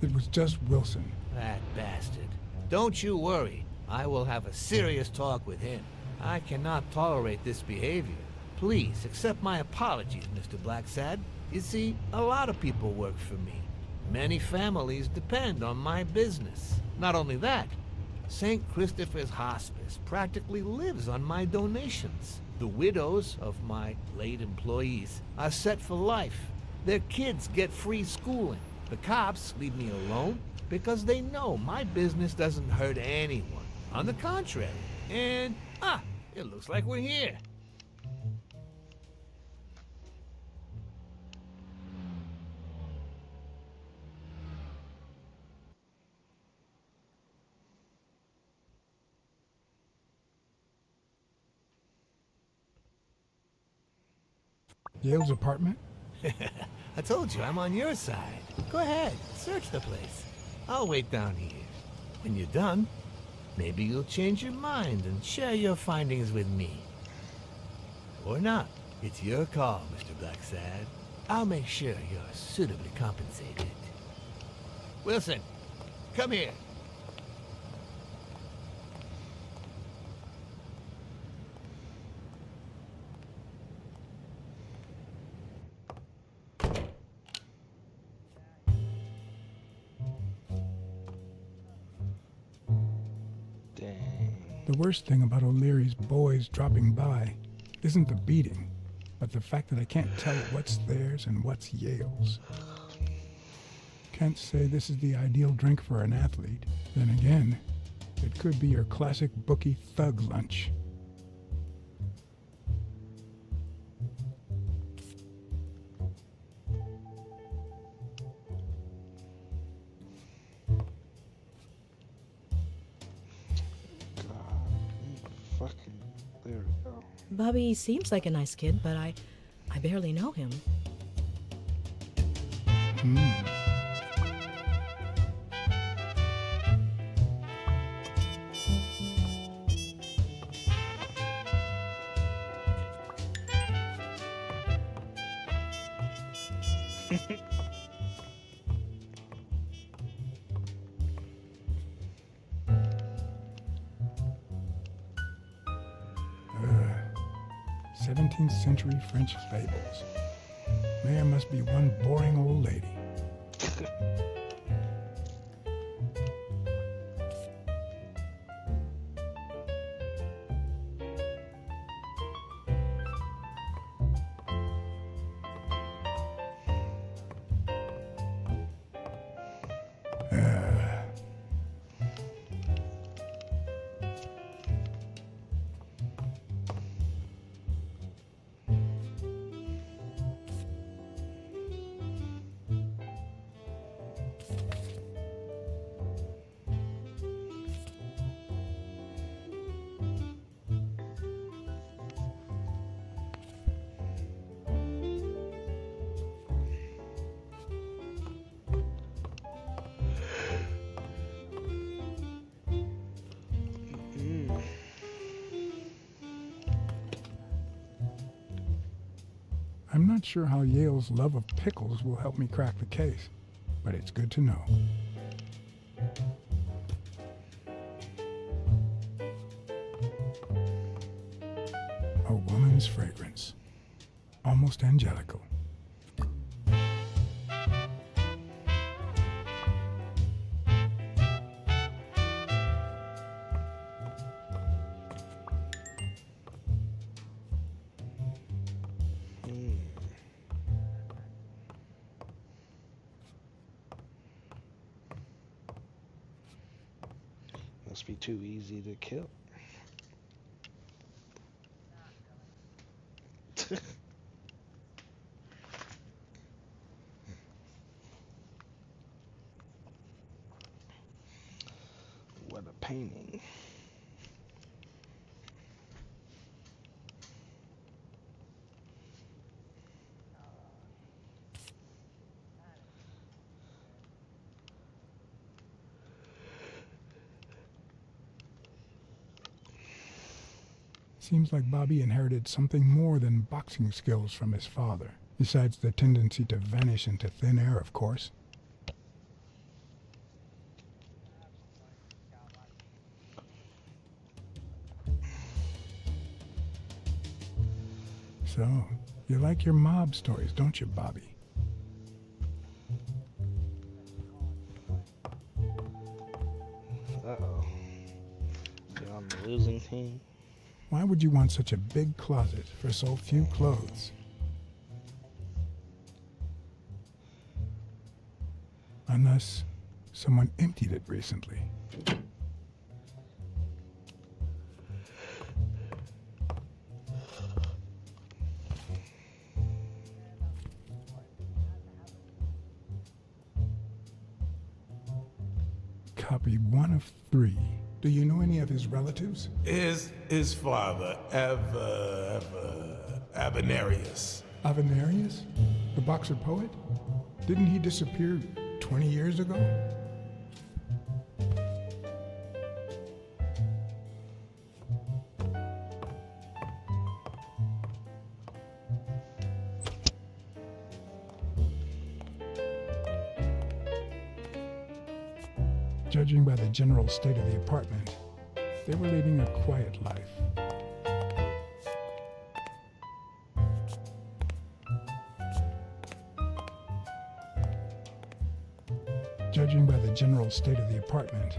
It was just Wilson.
That bastard. Don't you worry. I will have a serious talk with him. I cannot tolerate this behavior. Please accept my apologies, Mr. BlackSad. You see, a lot of people work for me. Many families depend on my business. Not only that, St. Christopher's Hospice practically lives on my donations. The widows of my late employees are set for life. Their kids get free schooling. The cops leave me alone because they know my business doesn't hurt anyone. On the contrary. And, it looks like we're here.
Yale's apartment?
I told you, I'm on your side. Go ahead, search the place. I'll wait down here. When you're done, maybe you'll change your mind and share your findings with me. Or not. It's your call, Mr. BlackSad. I'll make sure you're suitably compensated. Wilson, come here.
The worst thing about O'Leary's boys dropping by isn't the beating, but the fact that I can't tell what's theirs and what's Yale's. Can't say this is the ideal drink for an athlete. Then again, it could be your classic bookie thug lunch.
There we go.
Bobby seems like a nice kid, but I barely know him.
Ugh. 17th century French fables. Mayor must be one boring old lady. I'm not sure how Yale's love of pickles will help me crack the case, but it's good to know. A woman's fragrance, almost angelical.
Must be too easy to kill. What a painting.
Seems like Bobby inherited something more than boxing skills from his father, besides the tendency to vanish into thin air, of course. So, you like your mob stories, don't you, Bobby?
Uh-oh. You're on the losing team.
Why would you want such a big closet for so few clothes? Unless someone emptied it recently. Copy 1 of 3. Do you know any of his relatives?
His father, Avenarius.
Avenarius? The boxer poet? Didn't he disappear 20 years ago? Judging by the general state of the apartment, they were leading a quiet life. Judging by the general state of the apartment,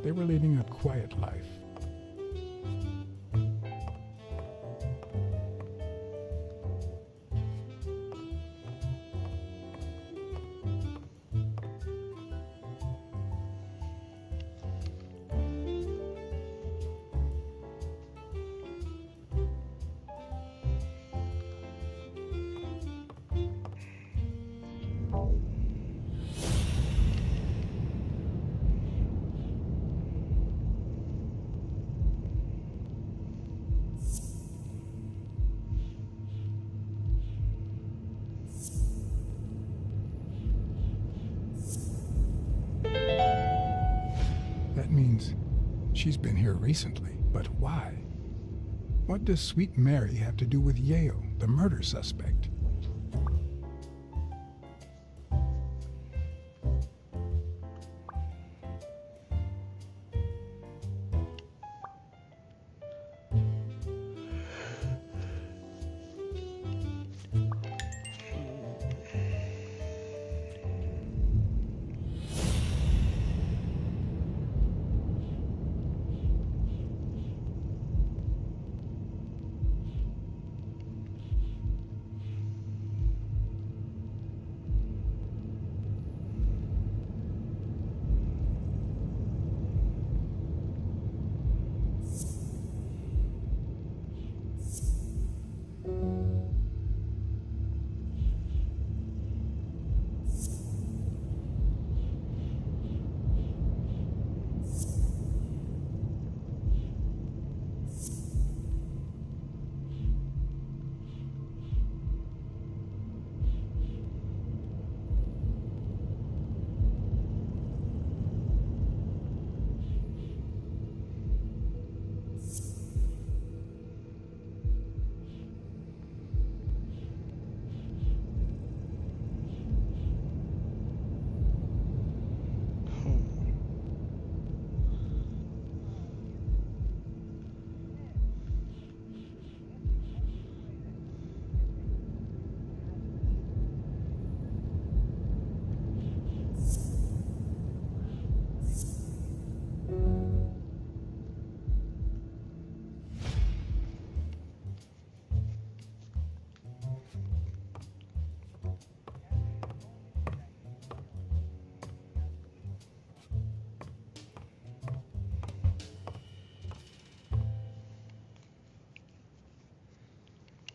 they were leading a quiet life. That means she's been here recently, but why? What does Sweet Mary have to do with Yale, the murder suspect?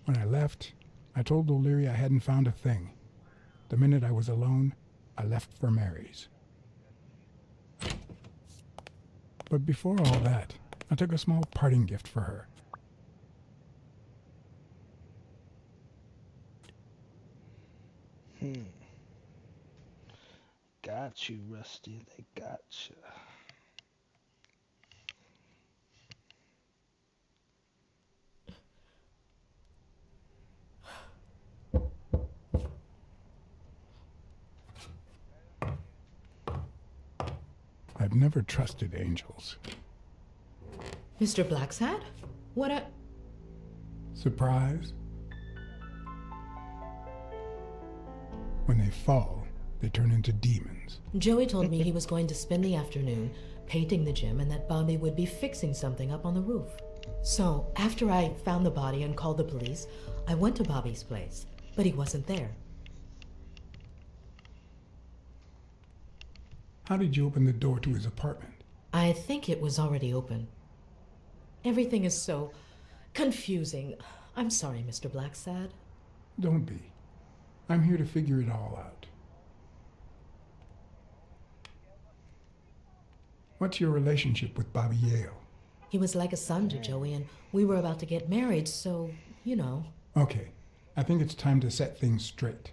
When I left, I told O'Leary I hadn't found a thing. The minute I was alone, I left for Mary's. But before all that, I took a small parting gift for her.
Got you, Rusty. They got you.
I've never trusted angels.
Mr. BlackSad? What a...
Surprise? When they fall, they turn into demons.
Joey told me he was going to spend the afternoon painting the gym and that Bobby would be fixing something up on the roof. So, after I found the body and called the police, I went to Bobby's place, but he wasn't there.
How did you open the door to his apartment?
I think it was already open. Everything is so confusing. I'm sorry, Mr. BlackSad.
Don't be. I'm here to figure it all out. What's your relationship with Bobby Yale?
He was like a son to Joey, and we were about to get married, so, you know.
Okay, I think it's time to set things straight.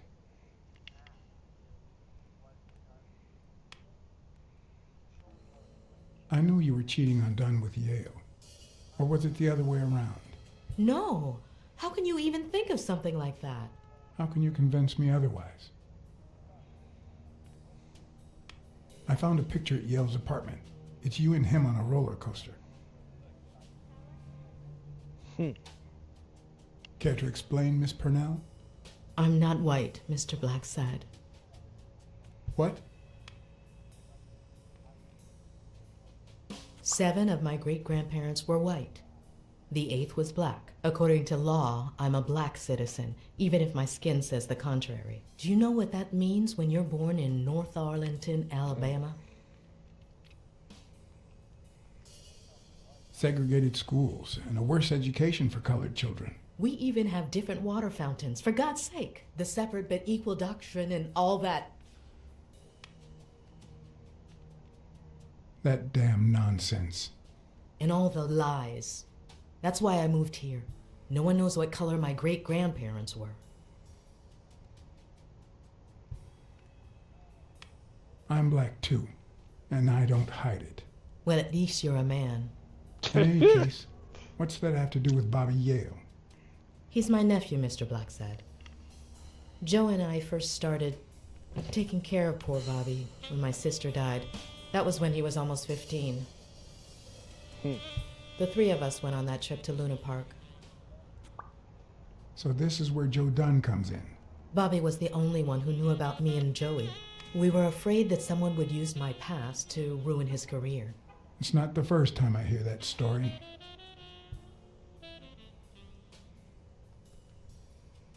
I knew you were cheating on Dunn with Yale. Or was it the other way around?
No. How can you even think of something like that?
How can you convince me otherwise? I found a picture at Yale's apartment. It's you and him on a roller coaster. Care to explain, Miss Purnell?
I'm not white, Mr. BlackSad.
What?
7 of my great-grandparents were white. The 8th was black. According to law, I'm a black citizen, even if my skin says the contrary. Do you know what that means when you're born in North Arlington, Alabama?
Segregated schools and a worse education for colored children.
We even have different water fountains, for God's sake. The separate but equal doctrine and all that.
That damn nonsense.
And all the lies. That's why I moved here. No one knows what color my great-grandparents were.
I'm black too, and I don't hide it.
Well, at least you're a man.
In any case, what's that have to do with Bobby Yale?
He's my nephew, Mr. BlackSad. Joe and I first started taking care of poor Bobby when my sister died. That was when he was almost 15. The 3 of us went on that trip to Luna Park.
So this is where Joe Dunn comes in.
Bobby was the only one who knew about me and Joey. We were afraid that someone would use my past to ruin his career.
It's not the first time I hear that story.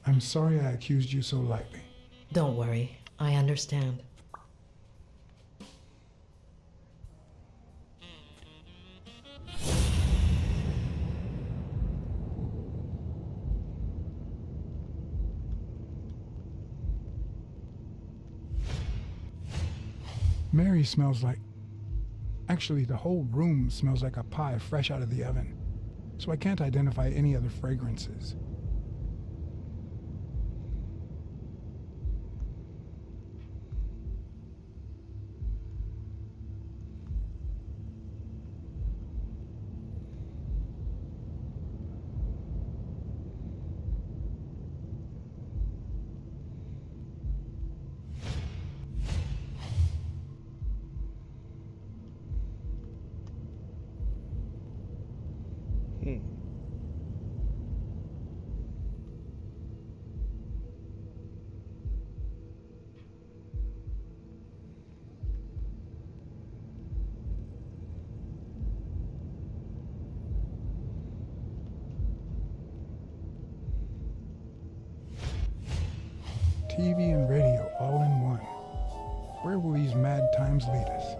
I'm sorry I accused you so lightly.
Don't worry, I understand.
Mary smells like... Actually, the whole room smells like a pie fresh out of the oven, so I can't identify any other fragrances. TV and radio all in one. Where will these mad times lead us?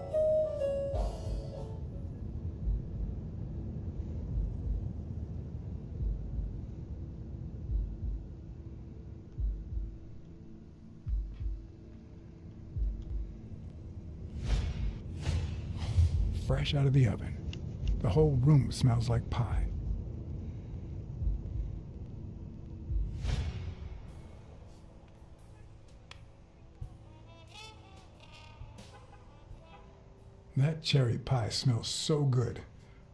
fresh out of the oven. The whole room smells like pie. That cherry pie smells so good.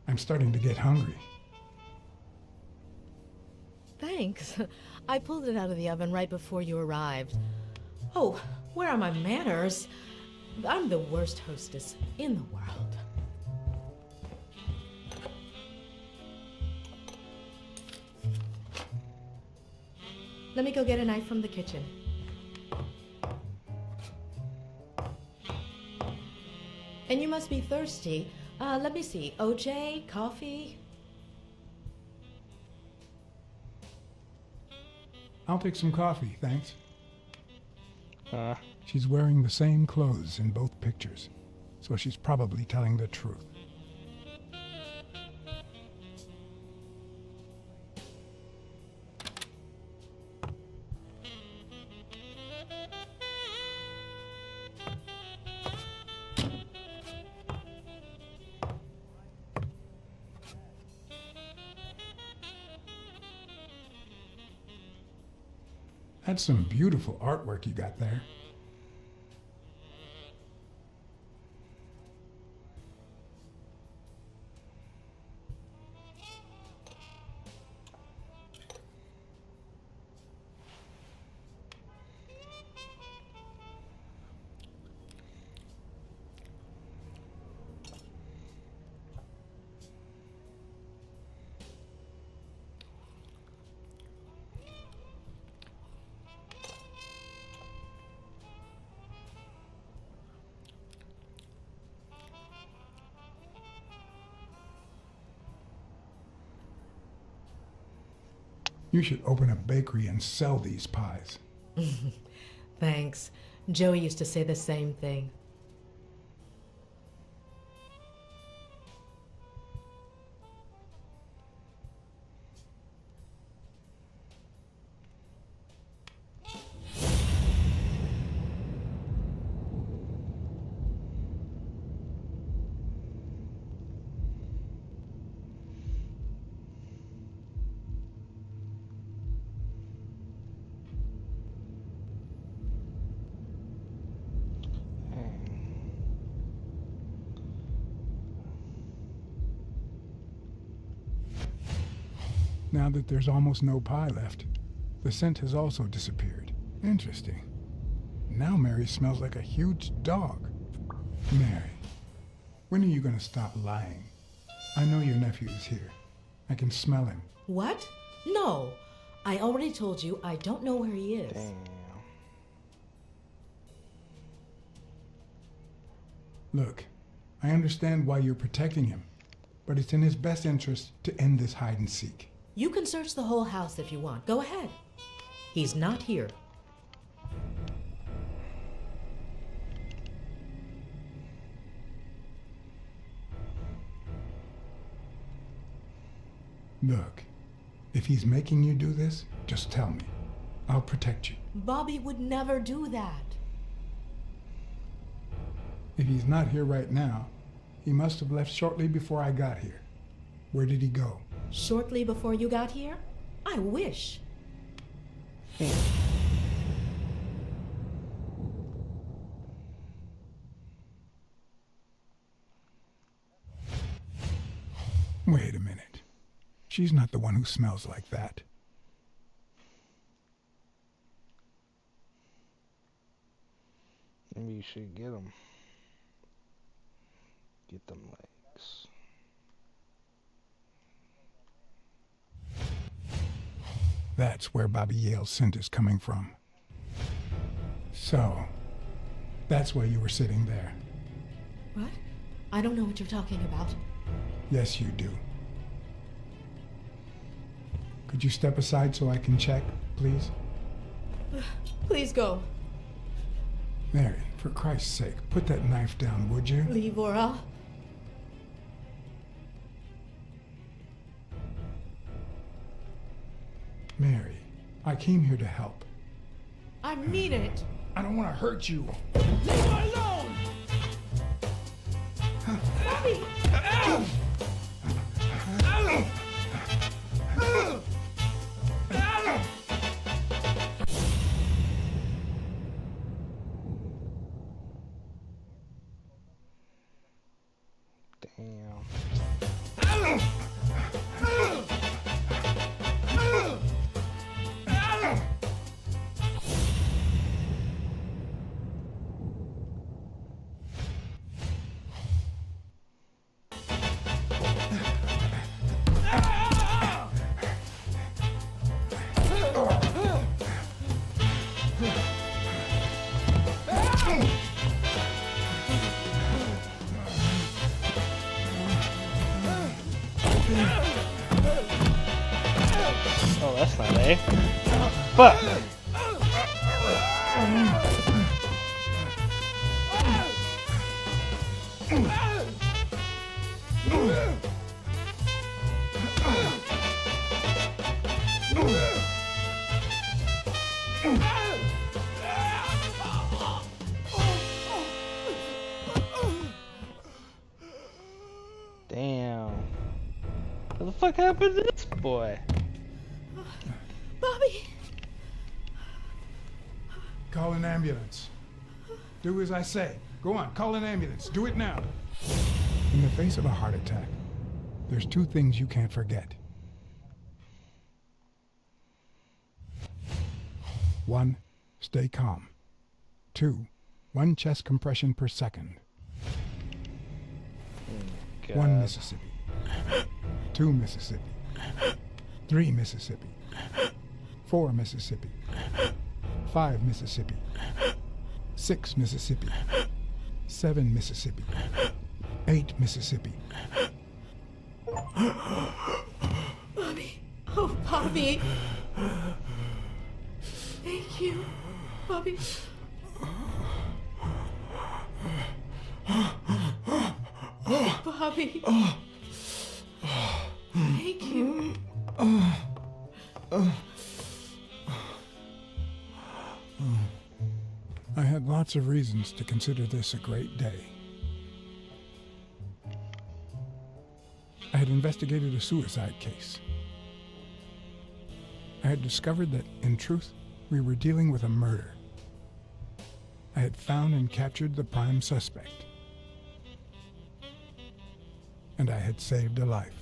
I'm starting to get hungry.
Thanks. I pulled it out of the oven right before you arrived. Oh, where are my manners? I'm the worst hostess in the world. Let me go get a knife from the kitchen. And you must be thirsty. Let me see. OJ? Coffee?
I'll take some coffee, thanks. She's wearing the same clothes in both pictures, so she's probably telling the truth. That's some beautiful artwork you got there. You should open a bakery and sell these pies.
Thanks. Joey used to say the same thing.
Now that there's almost no pie left, the scent has also disappeared. Interesting. Now Mary smells like a huge dog. Mary, when are you going to stop lying? I know your nephew is here. I can smell him.
What? No. I already told you I don't know where he is.
Damn.
Look, I understand why you're protecting him, but it's in his best interest to end this hide and seek.
You can search the whole house if you want. Go ahead. He's not here.
Look, if he's making you do this, just tell me. I'll protect you.
Bobby would never do that.
If he's not here right now, he must have left shortly before I got here. Where did he go?
Shortly before you got here? I wish.
Wait a minute. She's not the one who smells like that.
Maybe you should get them. Get them legs.
That's where Bobby Yale's scent is coming from. So, that's why you were sitting there.
What? I don't know what you're talking about.
Yes, you do. Could you step aside so I can check, please?
Please go.
Mary, for Christ's sake, put that knife down, would you?
Leave or I'll...
Mary, I came here to help.
I mean it.
I don't want to hurt you.
Leave her alone! Bobby!
Damn. Oh, that's not A. Fuck! Damn. What the fuck happened to this boy?
Bobby!
Call an ambulance. Do as I say. Go on, call an ambulance. Do it now. In the face of a heart attack, there's two things you can't forget. One, stay calm. Two, 1 chest compression per second.
God.
1 Mississippi. 2 Mississippi. 3 Mississippi. 4 Mississippi. 5 Mississippi. 6 Mississippi. 7 Mississippi. 8 Mississippi.
Bobby! Oh, Bobby! Thank you, Bobby. Bobby. Thank you.
I had lots of reasons to consider this a great day. I had investigated a suicide case. I had discovered that, in truth, we were dealing with a murder. I had found and captured the prime suspect. And I had saved a life.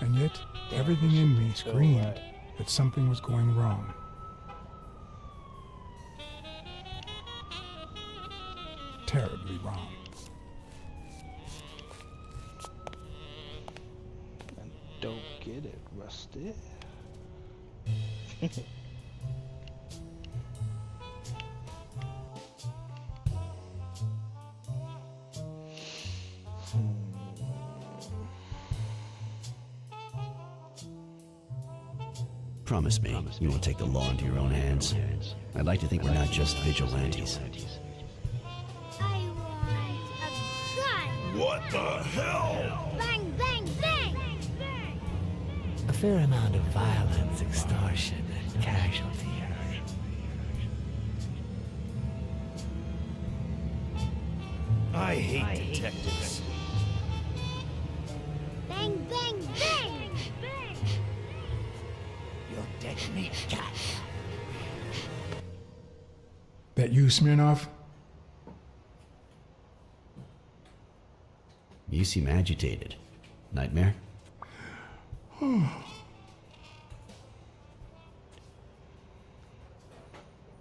And yet, everything in me screamed that something was going wrong. Terribly wrong.
I don't get it, Rusty.
Promise me you won't take the law into your own hands. I'd like to think we're not just vigilantes.
I want a gun!
What the hell?
Bang, bang, bang!
A fair amount of violence, extortion, and casualty.
I hate detectives.
Bang, bang, bang!
You're dead meat, cat.
That you, Smirnoff?
You seem agitated. Nightmare?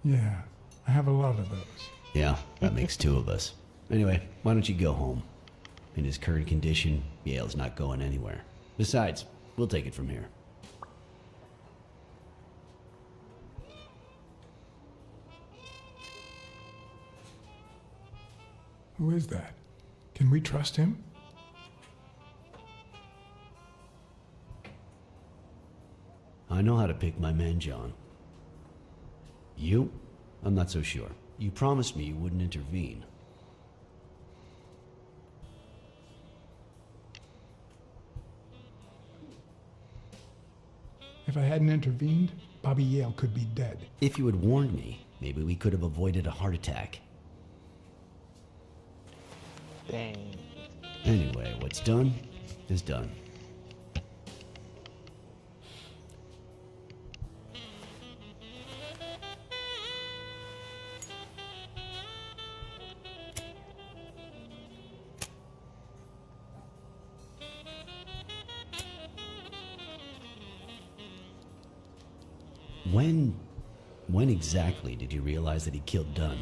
Yeah, I have a lot of those.
Yeah, that makes two of us. Anyway, why don't you go home? In his current condition, Yale's not going anywhere. Besides, we'll take it from here.
Who is that? Can we trust him?
I know how to pick my men, John. You? I'm not so sure. You promised me you wouldn't intervene.
If I hadn't intervened, Bobby Yale could be dead.
If you had warned me, maybe we could have avoided a heart attack.
Dang.
Anyway, what's done is done. When exactly did you realize that he killed Dunn?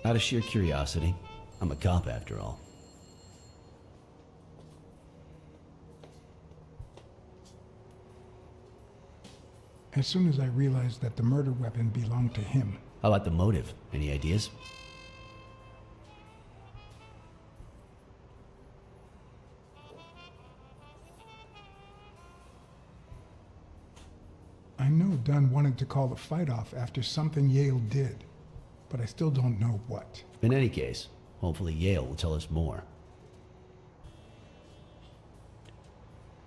Out of sheer curiosity. I'm a cop after all.
As soon as I realized that the murder weapon belonged to him.
How about the motive? Any ideas?
I know Dunn wanted to call the fight off after something Yale did, but I still don't know what.
In any case, hopefully Yale will tell us more.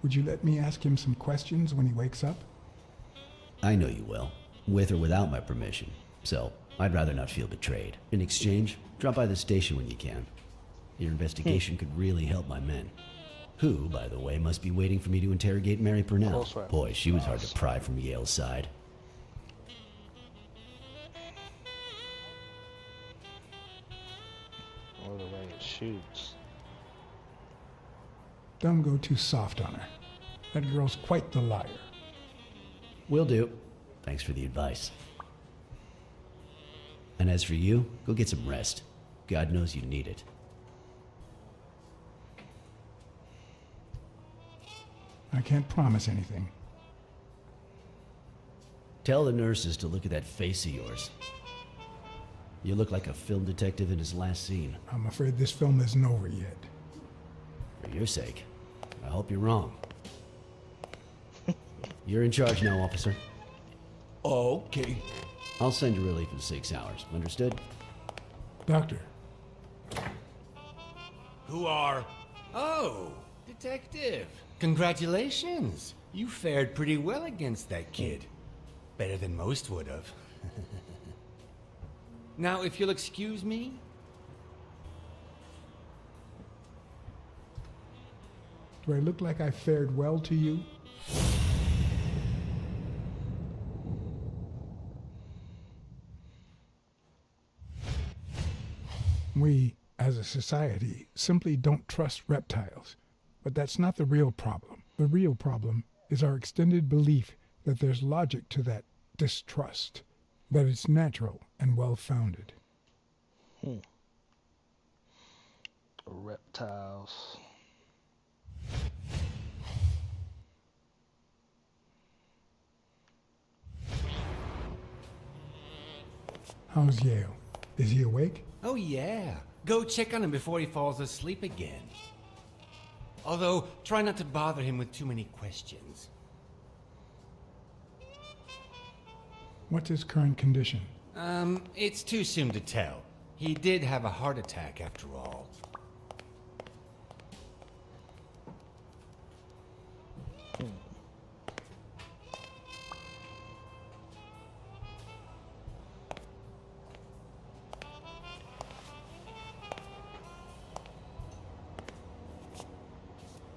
Would you let me ask him some questions when he wakes up?
I know you will, with or without my permission, so I'd rather not feel betrayed. In exchange, drop by the station when you can. Your investigation could really help my men. Who, by the way, must be waiting for me to interrogate Mary Purnell. Boy, she was hard to pry from Yale's side.
Or the way it shoots.
Don't go too soft on her. That girl's quite the liar.
Will do. Thanks for the advice. And as for you, go get some rest. God knows you need it.
I can't promise anything.
Tell the nurses to look at that face of yours. You look like a film detective in his last scene.
I'm afraid this film isn't over yet.
For your sake, I hope you're wrong. You're in charge now, officer.
Okay.
I'll send you relief in 6 hours. Understood?
Doctor,
Who are... Oh, detective. Congratulations. You fared pretty well against that kid. Better than most would have. Now, if you'll excuse me...
do I look like I fared well to you? We, as a society, simply don't trust reptiles. But that's not the real problem. The real problem is our extended belief that there's logic to that distrust, that it's natural and well-founded.
Reptiles.
How's Yale? Is he awake?
Oh, yeah. Go check on him before he falls asleep again. Although, try not to bother him with too many questions.
What's his current condition?
It's too soon to tell. He did have a heart attack after all.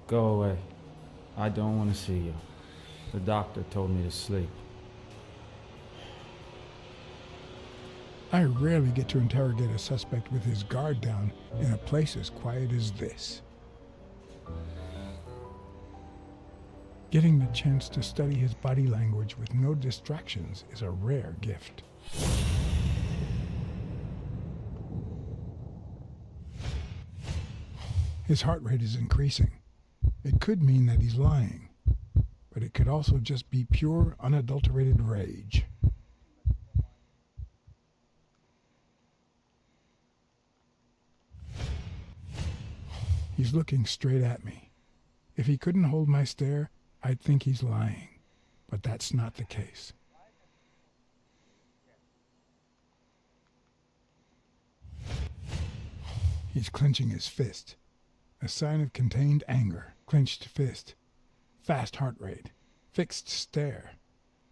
Go away. I don't want to see you. The doctor told me to sleep.
I rarely get to interrogate a suspect with his guard down in a place as quiet as this. Getting the chance to study his body language with no distractions is a rare gift. His heart rate is increasing. It could mean that he's lying, but it could also just be pure, unadulterated rage. He's looking straight at me. If he couldn't hold my stare, I'd think he's lying, but that's not the case. He's clenching his fist, a sign of contained anger. Clenched fist, fast heart rate, fixed stare.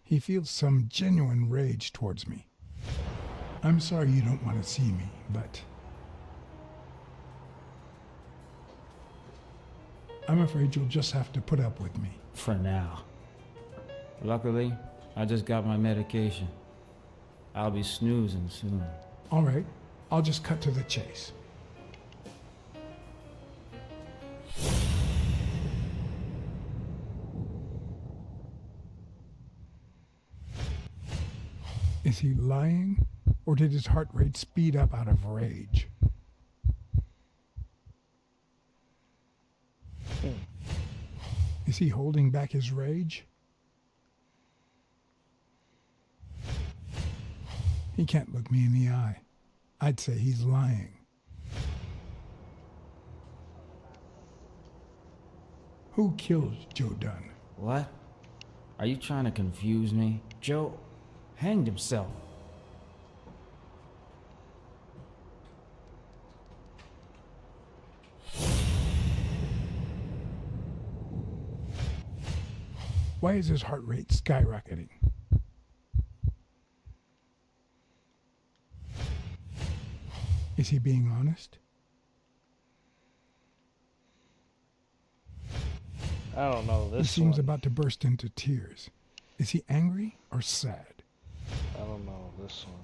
He feels some genuine rage towards me. I'm sorry you don't want to see me, but I'm afraid you'll just have to put up with me.
For now. Luckily, I just got my medication. I'll be snoozing soon.
All right, I'll just cut to the chase. Is he lying, or did his heart rate speed up out of rage? Is he holding back his rage? He can't look me in the eye. I'd say he's lying. Who killed Joe Dunn?
What? Are you trying to confuse me? Joe hanged himself.
Why is his heart rate skyrocketing? Is he being honest?
I don't know
He
this
seems
one.
about to burst into tears. Is he angry or sad?
I don't know this one.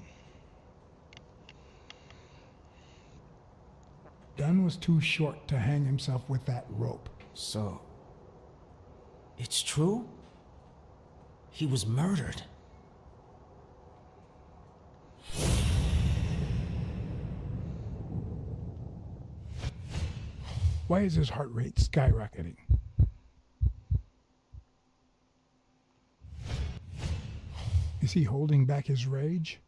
Dunn was too short to hang himself with that rope.
So, it's true? He was murdered.
Why is his heart rate skyrocketing? Is he holding back his rage?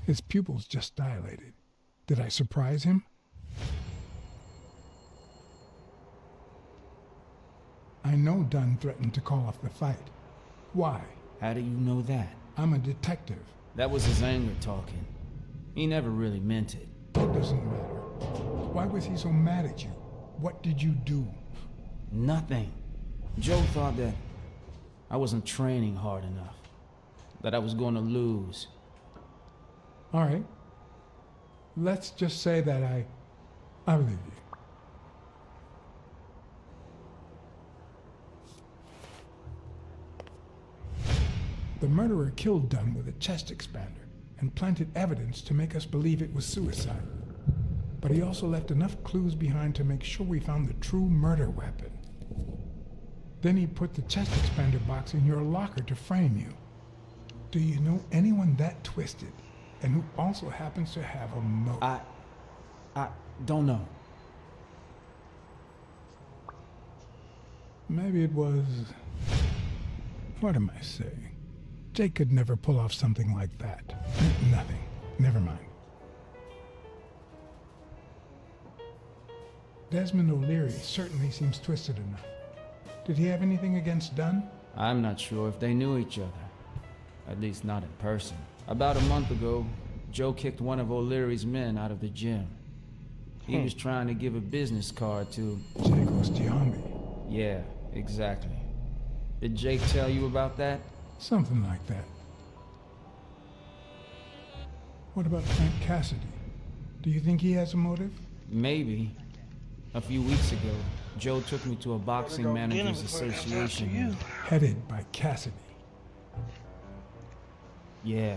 His pupils just dilated. Did I surprise him? I know Dunn threatened to call off the fight. Why?
How do you know that?
I'm a detective.
That was his anger talking. He never really meant it.
It doesn't matter. Why was he so mad at you? What did you do?
Nothing. Joe thought that I wasn't training hard enough. That I was going to lose.
All right. Let's just say that I believe you. The murderer killed Dunn with a chest expander and planted evidence to make us believe it was suicide. But he also left enough clues behind to make sure we found the true murder weapon. Then he put the chest expander box in your locker to frame you. Do you know anyone that twisted and who also happens to have a motive?
I don't know.
Maybe it was... What am I saying? Jake could never pull off something like that. Nothing. Never mind. Desmond O'Leary certainly seems twisted enough. Did he have anything against Dunn?
I'm not sure if they knew each other. At least not in person. About a month ago, Joe kicked one of O'Leary's men out of the gym. He was trying to give a business card to...
Jake Ostiambi.
Yeah, exactly. Did Jake tell you about that?
Something like that. What about Frank Cassidy? Do you think he has a motive?
Maybe. A few weeks ago, Joe took me to a boxing managers association.
Headed by Cassidy.
Yeah.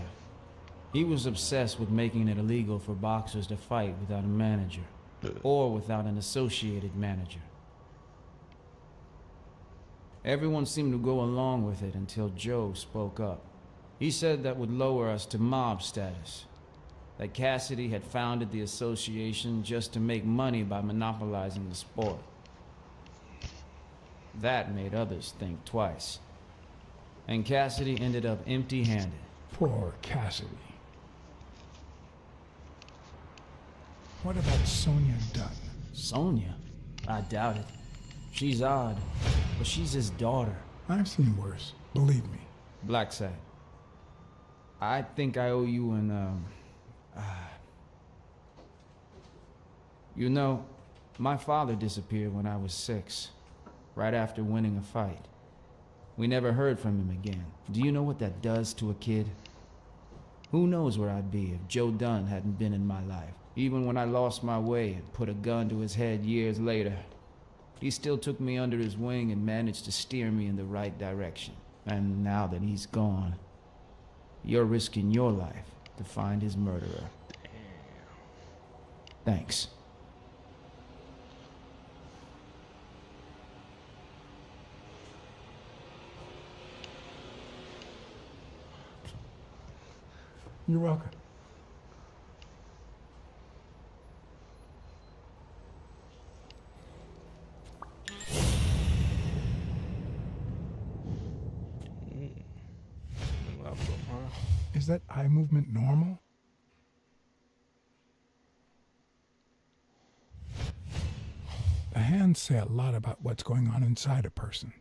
He was obsessed with making it illegal for boxers to fight without a manager. Or without an associated manager. Everyone seemed to go along with it until Joe spoke up. He said that would lower us to mob status. That Cassidy had founded the association just to make money by monopolizing the sport. That made others think twice. And Cassidy ended up empty-handed.
Poor Cassidy. What about Sonia Dunn?
Sonia? I doubt it. She's odd, but she's his daughter.
I've seen worse, believe me.
BlackSad. I think I owe you an, You know, my father disappeared when I was 6, right after winning a fight. We never heard from him again. Do you know what that does to a kid? Who knows where I'd be if Joe Dunn hadn't been in my life. Even when I lost my way and put a gun to his head years later, he still took me under his wing and managed to steer me in the right direction. And now that he's gone, you're risking your life to find his murderer. Thanks.
You're welcome.
Love them, huh?
Is that eye movement normal? The hands say a lot about what's going on inside a person.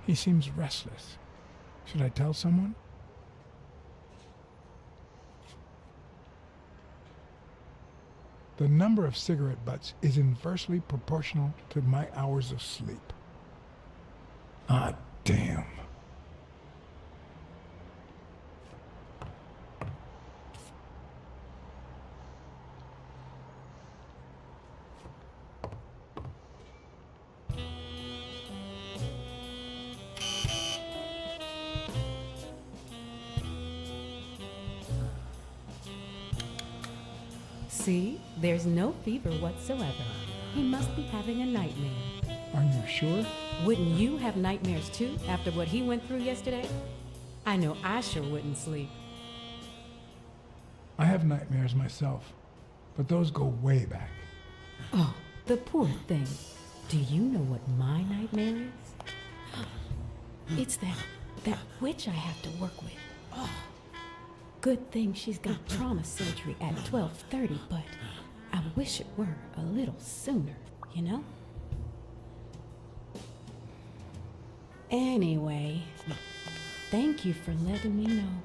He seems restless. Should I tell someone? The number of cigarette butts is inversely proportional to my hours of sleep. Ah, damn.
See? There's no fever whatsoever. He must be having a nightmare.
Are you sure?
Wouldn't you have nightmares too after what he went through yesterday? I know I sure wouldn't sleep.
I have nightmares myself, but those go way back.
Oh, the poor thing. Do you know what my nightmare is? It's that witch I have to work with. Oh. Good thing she's got trauma surgery at 12:30, but I wish it were a little sooner, you know? Anyway, thank you for letting me know,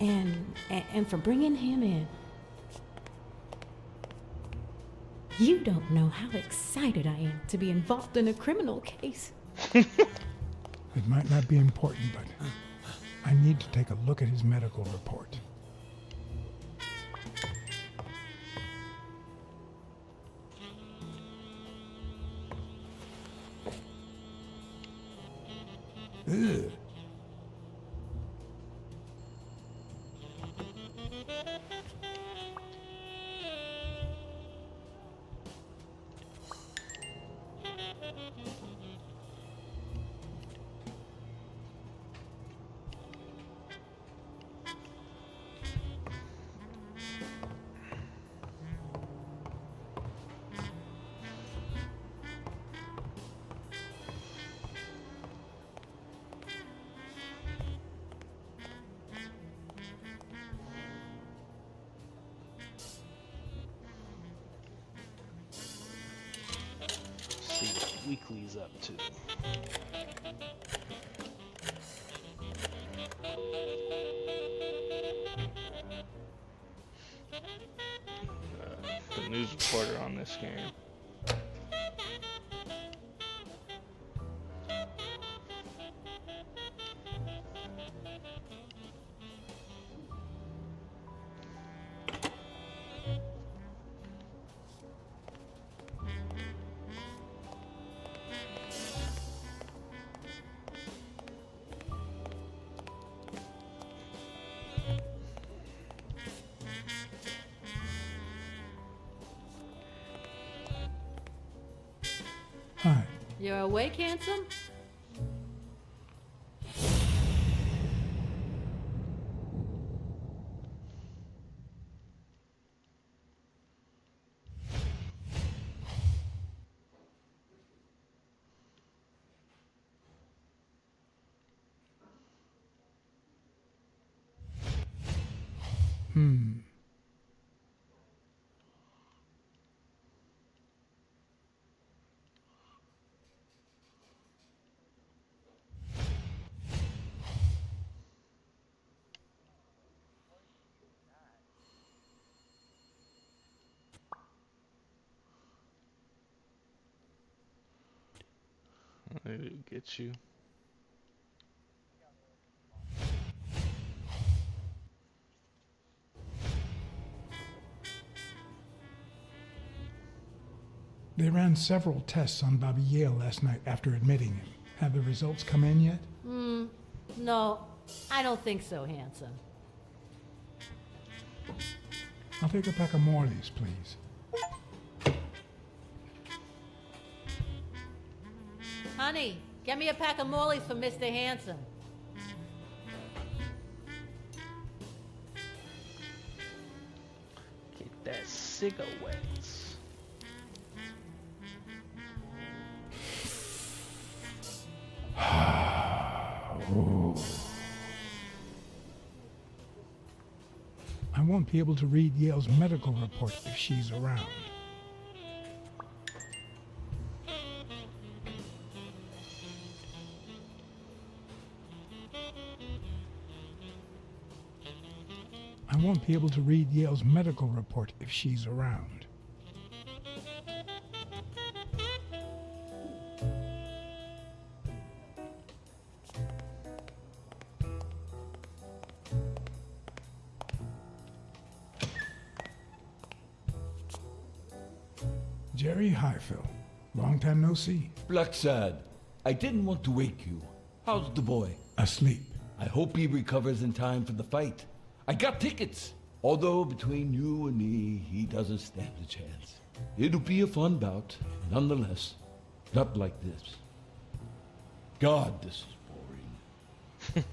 and for bringing him in. You don't know how excited I am to be involved in a criminal case.
It might not be important, but I need to take a look at his medical report. Ugh.
See what Weekly's up to. The news reporter on this game.
Hi.
You're awake, handsome?
Maybe it'll get you.
They ran several tests on Bobby Yale last night after admitting him. Have the results come in yet?
No, I don't think so, handsome.
I'll take a pack of Morley's, please.
Honey, get me a pack of Morley's for Mr. Handsome.
Get that cigarettes.
I won't be able to read Yale's medical report if she's around. I won't be able to read Yale's medical report if she's around. Jerry Highfill. Long time no see.
BlackSad, I didn't want to wake you. How's the boy?
Asleep.
I hope he recovers in time for the fight. I got tickets. Although between you and me, he doesn't stand a chance. It'll be a fun bout, nonetheless. Not like this. God, this is boring.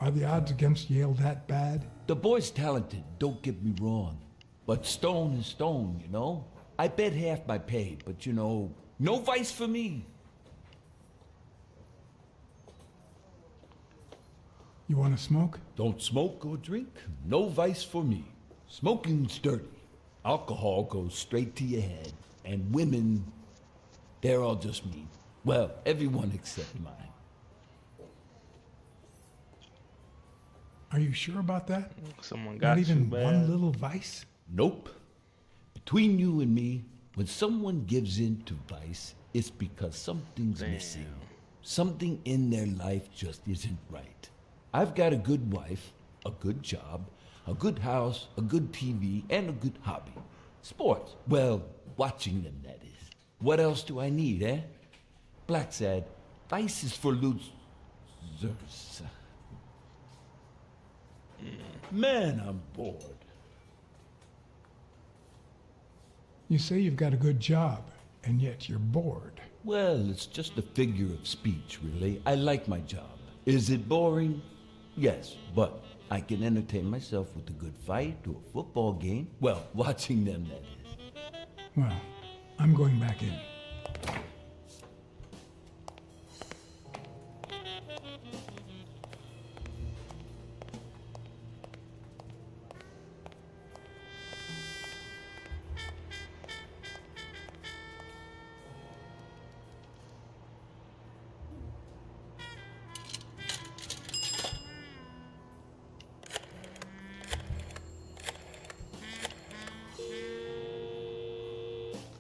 Are the odds against Yale that bad?
The boy's talented, don't get me wrong. But stone is stone, you know? I bet half my pay, but you know, no vice for me.
You want to smoke?
Don't smoke or drink, no vice for me. Smoking's dirty. Alcohol goes straight to your head. And women, they're all just mean. Well, everyone except mine.
Are you sure about that?
Someone got
Not even
you bad.
one little vice?
Nope. Between you and me, when someone gives in to vice, it's because something's missing. Something in their life just isn't right. I've got a good wife, a good job, a good house, a good TV, and a good hobby. Sports. Well, watching them, that is. What else do I need, eh? BlackSad, vice is for losers. Man, I'm bored.
You say you've got a good job, and yet you're bored.
Well, it's just a figure of speech, really. I like my job. Is it boring? Yes, but I can entertain myself with a good fight or a football game. Well, watching them, that is.
Well, I'm going back in.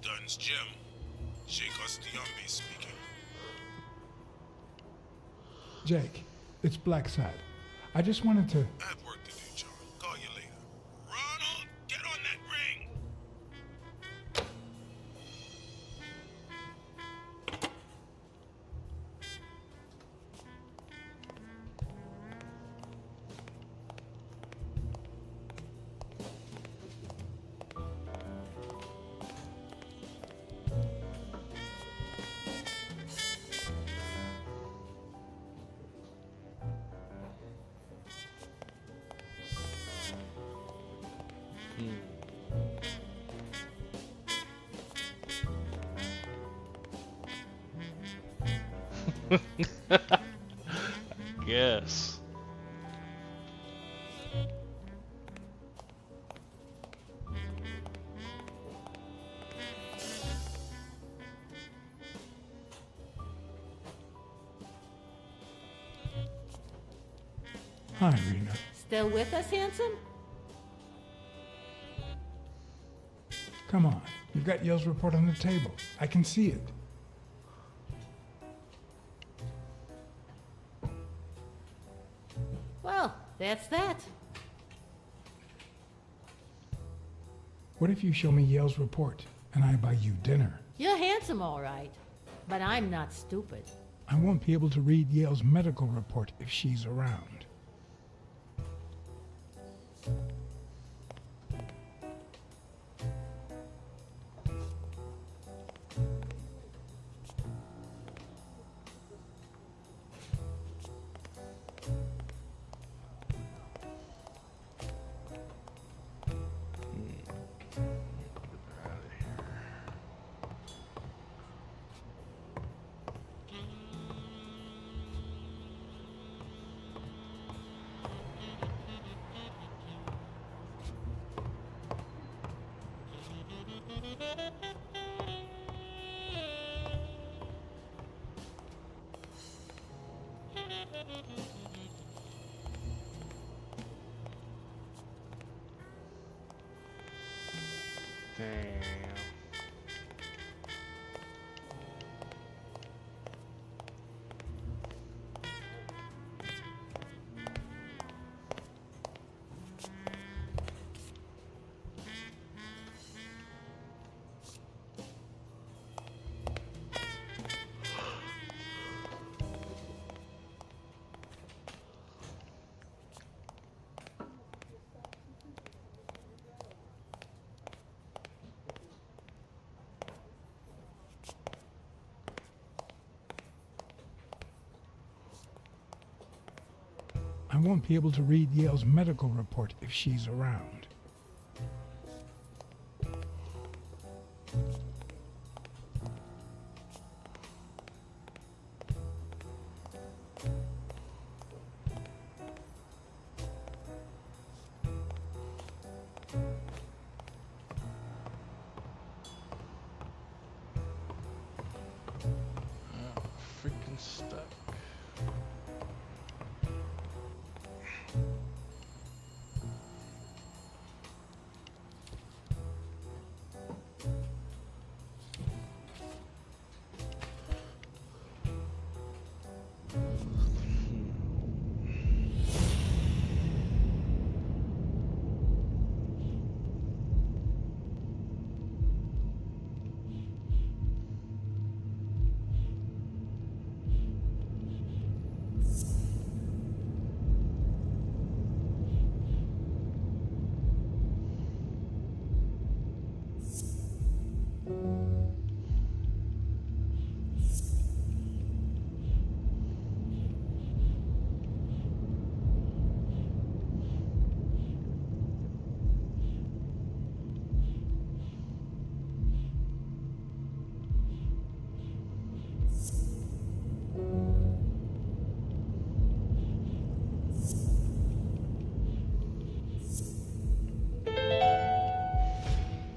Dunn's Jim. Jake Ostiombe speaking.
Jake, it's BlackSad. I just wanted to...
I have work to do, John. Call you later. Ronald, get on that ring!
Yes.
Hi, Rena.
Still with us, handsome?
Come on. You've got Yale's report on the table. I can see it.
Well, that's that.
What if you show me Yale's report and I buy you dinner?
You're handsome, all right, but I'm not stupid.
I won't be able to read Yale's medical report if she's around.
Damn.
I won't be able to read Yale's medical report if she's around.
Freaking stuck.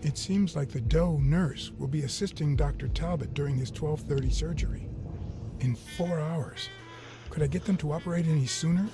It seems like the Doe nurse will be assisting Dr. Talbot during his 12:30 surgery. In 4 hours. Could I get them to operate any sooner?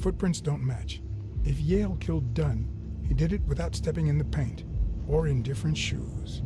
Footprints don't match. If Yale killed Dunn, he did it without stepping in the paint, or in different shoes.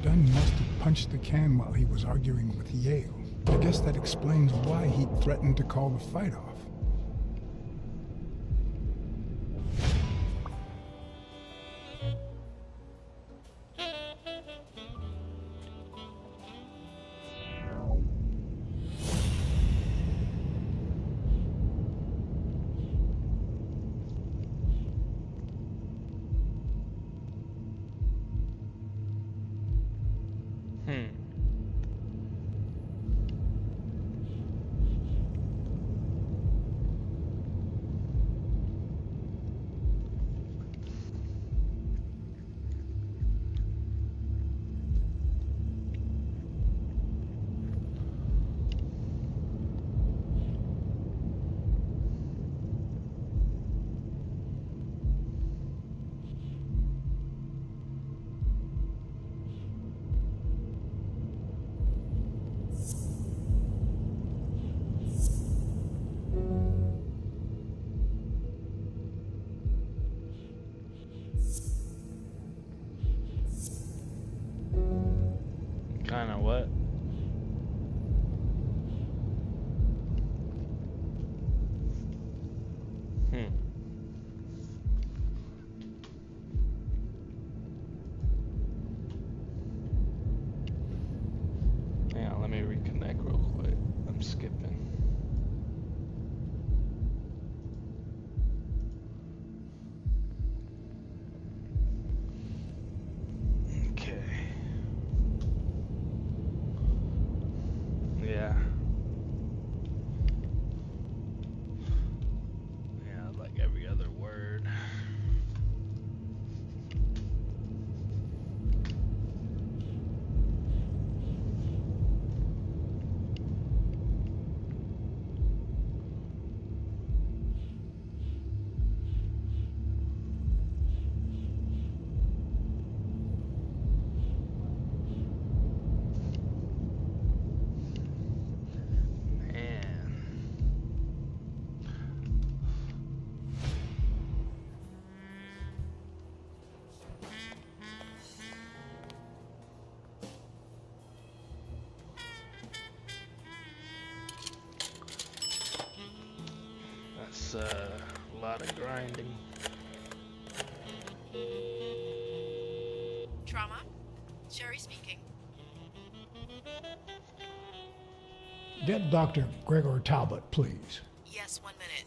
Dunn must have punched the can while he was arguing with Yale. I guess that explains why he threatened to call the fight off.
Find out what? Yeah, let me reconnect real quick. I'm skipping. Okay. Yeah. Yeah, like every other word. That's a lot of grinding.
Trauma? Sherry speaking.
Get Dr. Gregor Talbot, please.
Yes, 1 minute.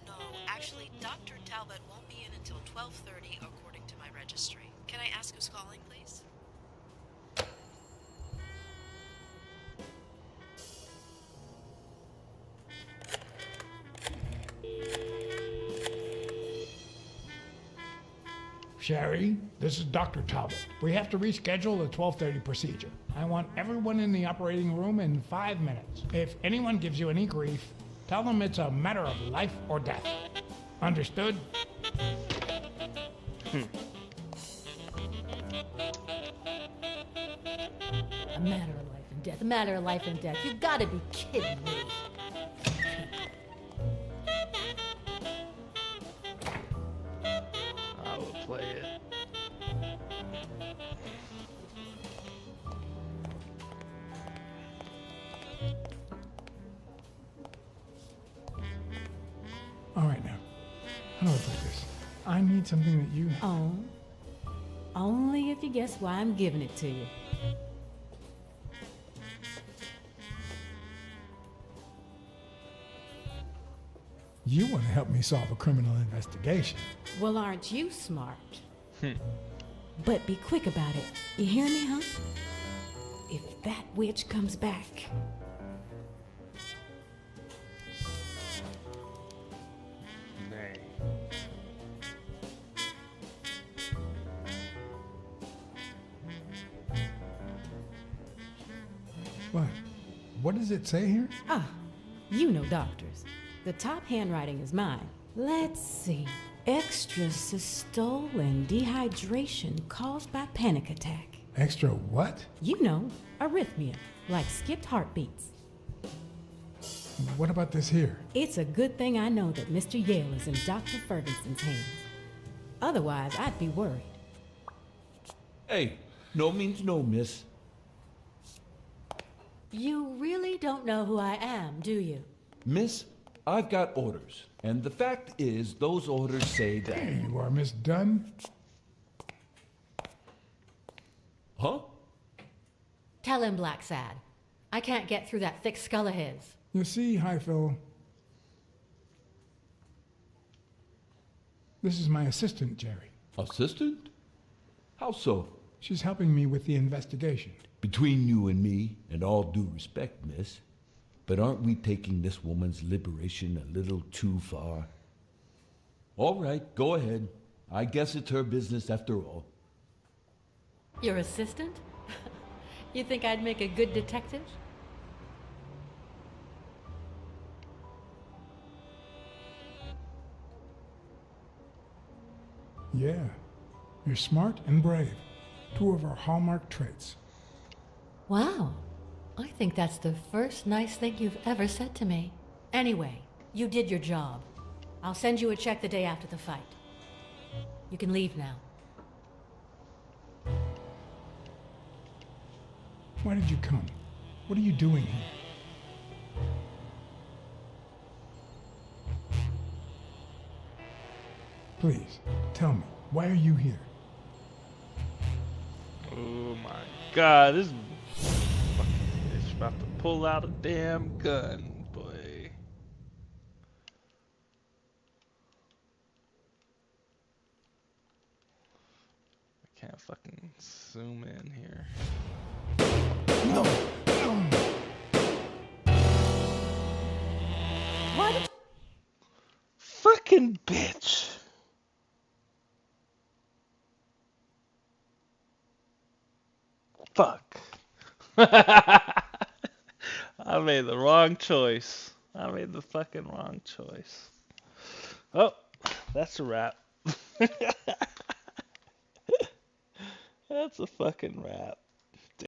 No, actually, Dr. Talbot won't be in until 12:30 according to my registry. Can I ask who's calling, please?
Sherry, this is Dr. Talbot. We have to reschedule the 12:30 procedure. I want everyone in the operating room in 5 minutes. If anyone gives you any grief, tell them it's a matter of life or death. Understood?
A matter of life and death. A matter of life and death. You've got to be kidding me.
I will play it.
All right, now. How do I put this? I need something that you...
Oh. Only if you guess why I'm giving it to you.
You want to help me solve a criminal investigation.
Well, aren't you smart? But be quick about it. You hear me, huh? If that witch comes back.
Dang.
What? What does it say here?
Ah, you know doctors. The top handwriting is mine. Let's see. Extrasystole and dehydration caused by panic attack.
Extra what?
You know, arrhythmia, like skipped heartbeats.
What about this here?
It's a good thing I know that Mr. Yale is in Dr. Ferguson's hands. Otherwise, I'd be worried.
Hey, no means no, miss.
You really don't know who I am, do you?
Miss, I've got orders. And the fact is, those orders say that...
There you are, Miss Dunn.
Huh?
Tell him, BlackSad. I can't get through that thick skull of his.
You see, Highfill, this is my assistant, Jerry.
Assistant? How so?
She's helping me with the investigation.
Between you and me, and all due respect, miss, but aren't we taking this woman's liberation a little too far? All right, go ahead. I guess it's her business after all.
Your assistant? You think I'd make a good detective?
Yeah, you're smart and brave. Two of our hallmark traits.
Wow. I think that's the first nice thing you've ever said to me. Anyway, you did your job. I'll send you a check the day after the fight. You can leave now.
Why did you come? What are you doing here? Please, tell me, why are you here?
Oh my god, this fucking bitch about to pull out a damn gun, boy. I can't fucking zoom in here.
No!
What?
Fucking bitch! Fuck. I made the wrong choice. I made the fucking wrong choice. Oh, that's a wrap. That's a fucking wrap.